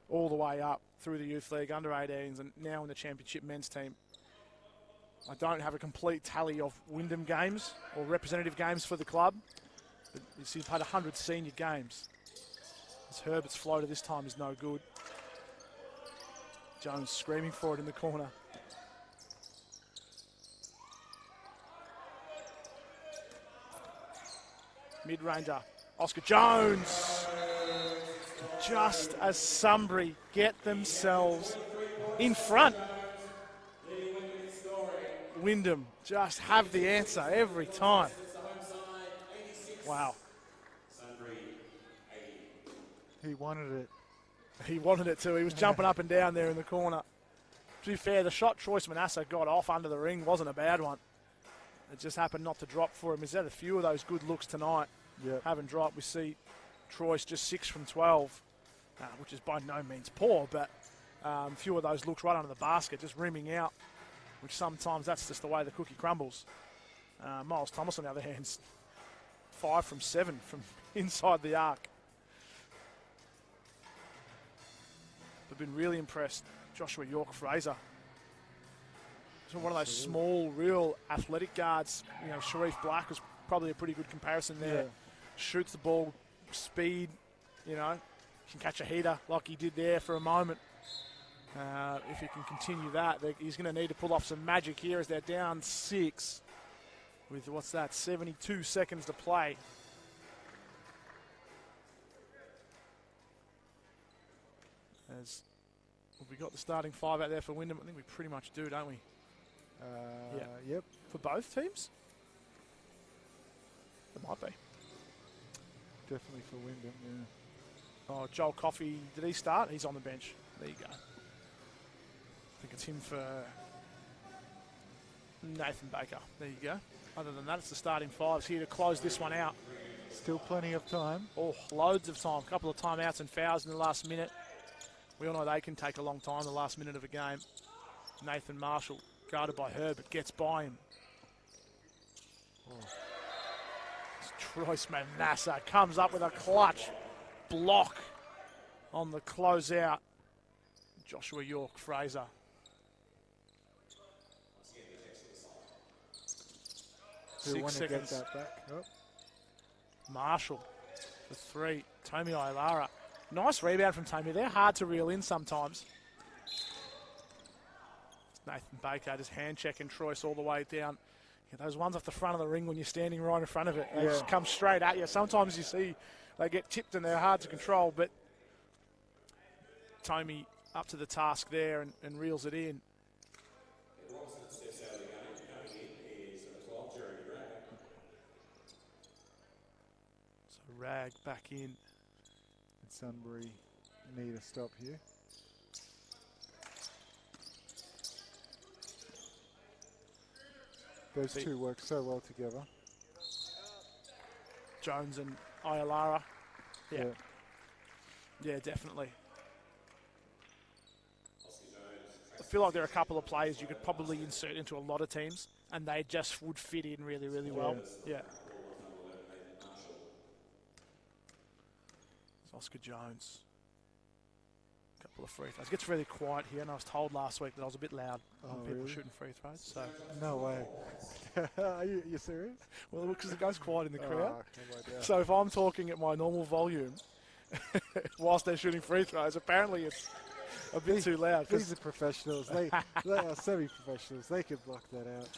all the way up through the youth league, under 18s, and now in the championship men's team. I don't have a complete tally of Wyndham games or representative games for the club, but he's played 100 senior games. As Herbert's floater this time is no good. Jones screaming for it in the corner. Mid-ranger, Oscar Jones. Just as Sunbury get themselves in front. Wyndham just have the answer every time. Wow. He wanted it. He wanted it too. He was jumping up and down there in the corner. To be fair, the shot Troyce Manassa got off under the ring wasn't a bad one. It just happened not to drop for him. He's had a few of those good looks tonight. Yep. Haven't dropped. We see Troyce just 6 from 12, which is by no means poor, but a few of those looks right under the basket, just rimming out, which sometimes that's just the way the cookie crumbles. Miles Thomas, on the other hand, 5 from 7 from inside the arc. I've been really impressed. Joshua York Fraser. So one of those small, real athletic guards. You know, Sharif Black was probably a pretty good comparison there. Yeah. Shoots the ball, speed, you know, can catch a heater like he did there for a moment. If he can continue that, he's going to need to pull off some magic here as they're down 6 with, 72 seconds to play. As have we got the starting 5 out there for Wyndham? I think we pretty much do, don't we? Yep. For both teams? It might be. Definitely for Wyndham, yeah. Oh, Joel Coffey, did he start? He's on the bench. There you go. I think it's him for Nathan Baker. There you go. Other than that, it's the starting 5s here to close this one out. Still plenty of time. Oh, loads of time. A couple of timeouts and fouls in the last minute. We all know they can take a long time, the last minute of a game. Nathan Marshall, guarded by Herbert, gets by him. Troyce Manassa comes up with a clutch block on the closeout. Joshua York Fraser. Who 6 want to get seconds. that back? Oh. Marshall for 3. Tomi Ailara. Nice rebound from Tomi. They're hard to reel in sometimes. Nathan Baker just hand checking Troyce all the way down. Yeah, those ones off the front of the ring when you're standing right in front of it, they just come straight at you. Sometimes you see they get tipped and they're hard to control, but Tomi up to the task there and reels it in. So Rag back in. And Sunbury need a stop here. Those two work so well together. Jones and Ailara. Yeah, definitely. I feel like there are a couple of players you could probably insert into a lot of teams, and they just would fit in really, really well. Yeah. Oscar Jones. Couple of free throws. It gets really quiet here, and I was told last week that I was a bit loud on people really? shooting free throws. So No way. Are you serious? well, because it goes quiet in the crowd. Oh, no idea. So if I'm talking at my normal volume whilst they're shooting free throws, apparently it's a bit too loud. These are professionals. They are semi-professionals. They could block that out.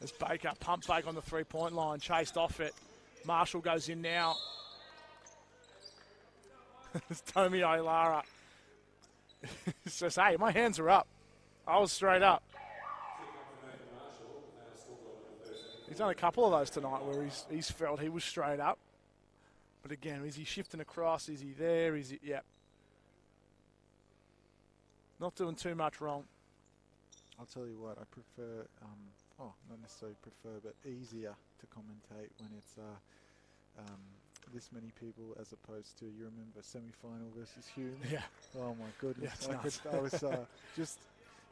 There's Baker, pump fake on the three-point line, chased off it. Marshall goes in now. It's Tommy O'Lara. He says, hey, my hands are up. I was straight up. He's done a couple of those tonight where he's felt he was straight up. But again, is he shifting across? Is he there? Is he? Yeah. Not doing too much wrong. I'll tell you what, I prefer, not necessarily prefer, but easier to commentate when it's this many people as opposed to, you remember, semi-final versus Hume? Yeah. Oh my goodness. Yeah, I was just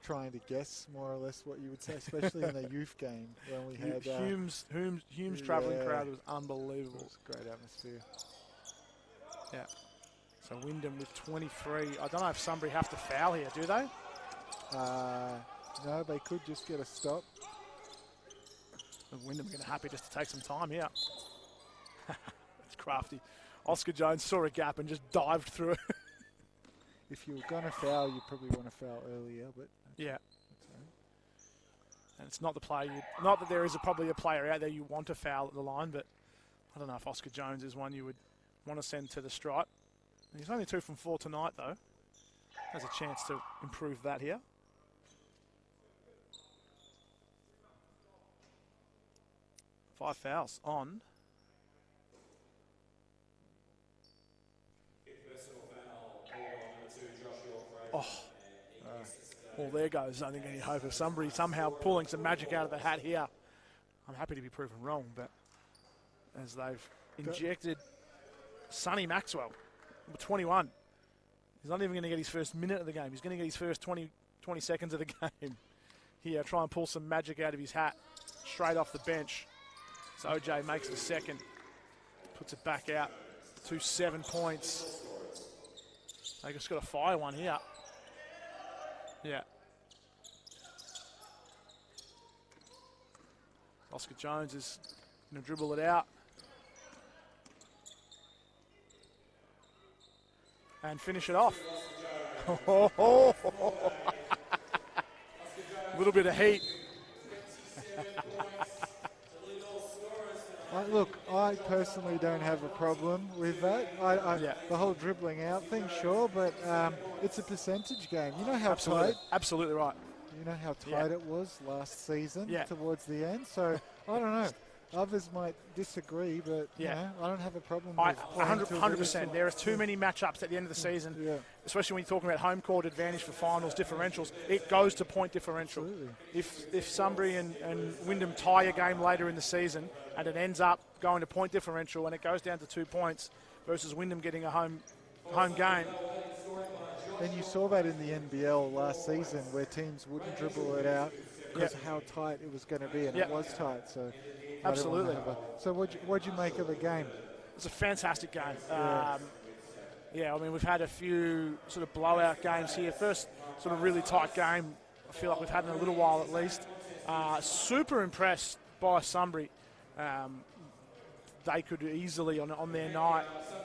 trying to guess more or less what you would say, especially in the youth game when we had... Hume's travelling crowd was unbelievable. It was a great atmosphere. Yeah. So Wyndham with 23. I don't know if Sunbury have to foul here, do they? No, they could just get a stop. Wyndham going to happy just to take some time here. It's crafty. Oscar Jones saw a gap and just dived through it. If you were going to foul, you probably want to foul earlier, but... Yeah. And it's not the player not that there is probably a player out there you want to foul at the line, but I don't know if Oscar Jones is one you would want to send to the stripe. He's only 2 from 4 tonight, though. Has a chance to improve that here. Five fouls on. Oh. Well, there goes, I think, any hope of somebody somehow pulling some magic out of the hat here. I'm happy to be proven wrong, but as they've injected Sonny Maxwell, number 21. He's not even going to get his first minute of the game. He's going to get his first 20 seconds of the game. Here, try and pull some magic out of his hat straight off the bench. So OJ makes the second, puts it back out to 7 points. They just got to fire one here. Yeah. Oscar Jones is going to dribble it out. And finish it off. A little bit of heat. Look, I personally don't have a problem with that. The whole dribbling out thing, sure, but it's a percentage game. You know how tight? Absolutely right. You know how tight it was last season towards the end? So, I don't know. Others might disagree, but you know, I don't have a problem with 100%. There are too many matchups at the end of the season, especially when you're talking about home court advantage for finals differentials. It goes to point differential. Absolutely. If Sunbury and Wyndham tie a game later in the season and it ends up going to point differential and it goes down to 2 points versus Wyndham getting a home game. And you saw that in the NBL last season where teams wouldn't dribble it out because of how tight it was going to be, and it was tight. So. Absolutely. So what'd you make of the game? It's a fantastic game. I mean, we've had a few sort of blowout games here. First sort of really tight game I feel like we've had in a little while at least. Super impressed by Sunbury. They could easily, on their night,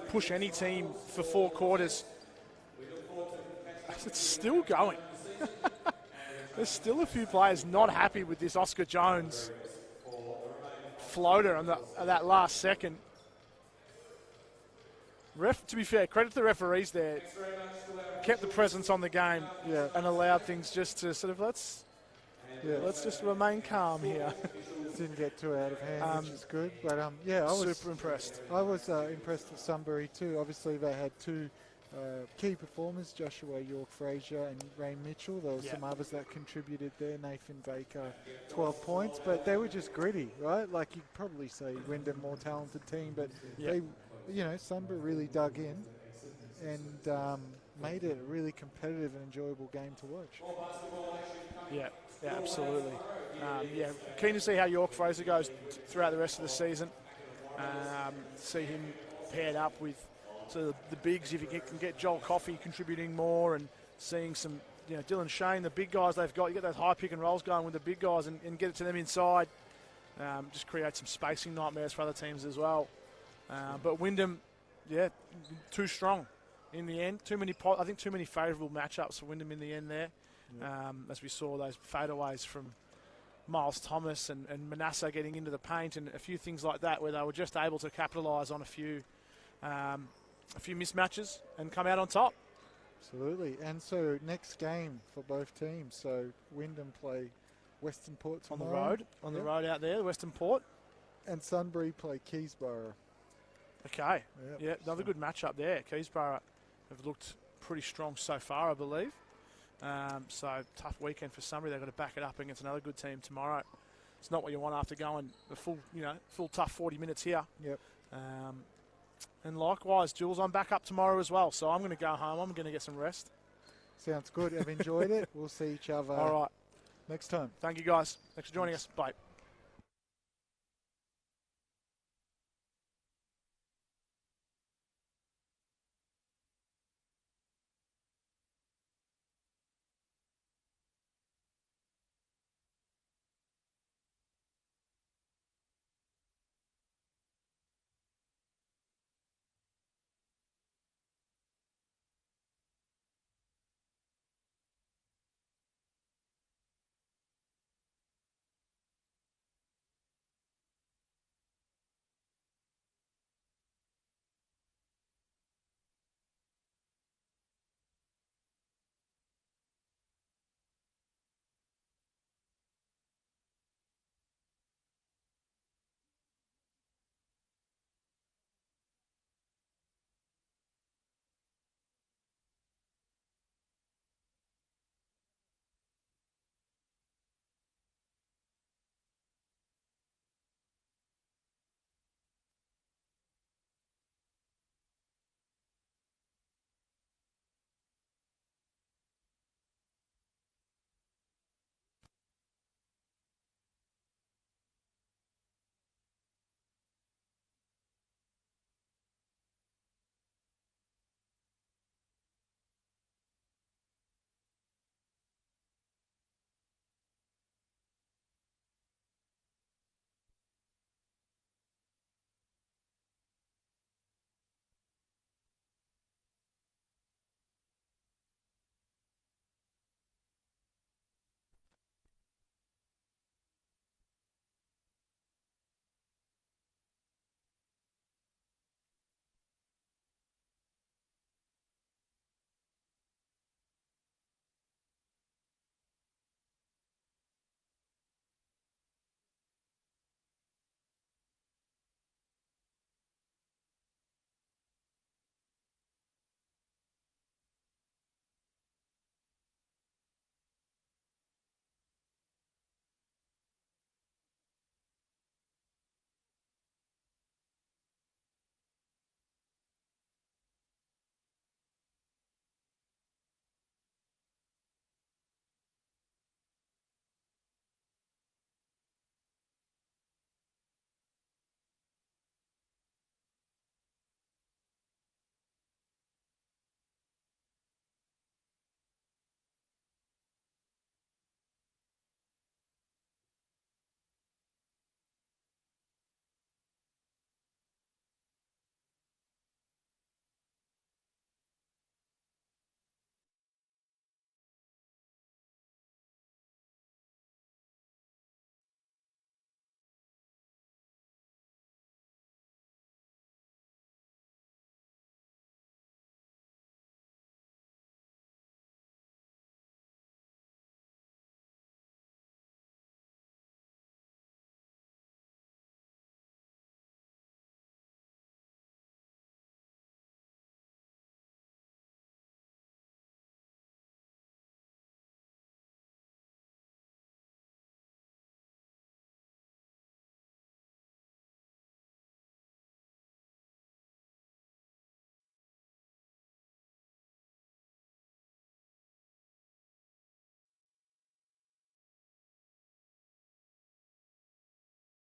push any team for 4 quarters. It's still going. There's still a few players not happy with this Oscar Jones floater on that last second. To be fair, credit to the referees there. Kept the presence on the game and allowed things just to sort of let's just remain calm here. Didn't get too out of hand, which is good. But I was super impressed. I was impressed with Sunbury too. Obviously, they had 2 key performers, Joshua York-Frazier and Ray Mitchell. There were some others that contributed there. Nathan Baker, 12 points, but they were just gritty, right? Like you'd probably say Wyndham more talented team, but they, Sunbury really dug in and made it a really competitive and enjoyable game to watch. Yeah, absolutely. Keen to see how York-Frazier goes throughout the rest of the season. See him paired up with to the bigs, if you can get Joel Coffey contributing more and seeing some, Dylan Shane, the big guys they've got. You get those high pick and rolls going with the big guys and get it to them inside. Just create some spacing nightmares for other teams as well. But Wyndham, too strong in the end. I think too many favourable matchups for Wyndham in the end there. As we saw those fadeaways from Miles Thomas and Manasseh getting into the paint and a few things like that where they were just able to capitalise on a few mismatches and come out on top. Absolutely. And so next game for both teams. So Wyndham play Western Port tomorrow. On the road out there, Western Port. And Sunbury play Keysborough. Okay. Another good matchup there. Keysborough have looked pretty strong so far, I believe. So tough weekend for Sunbury. They've got to back it up against another good team tomorrow. It's not what you want after going the full tough 40 minutes here. Yep. And likewise, Jules, I'm back up tomorrow as well. So I'm going to go home. I'm going to get some rest. Sounds good. I've enjoyed it. We'll see each other all right next time. Thank you, guys. Thanks for joining us. Bye.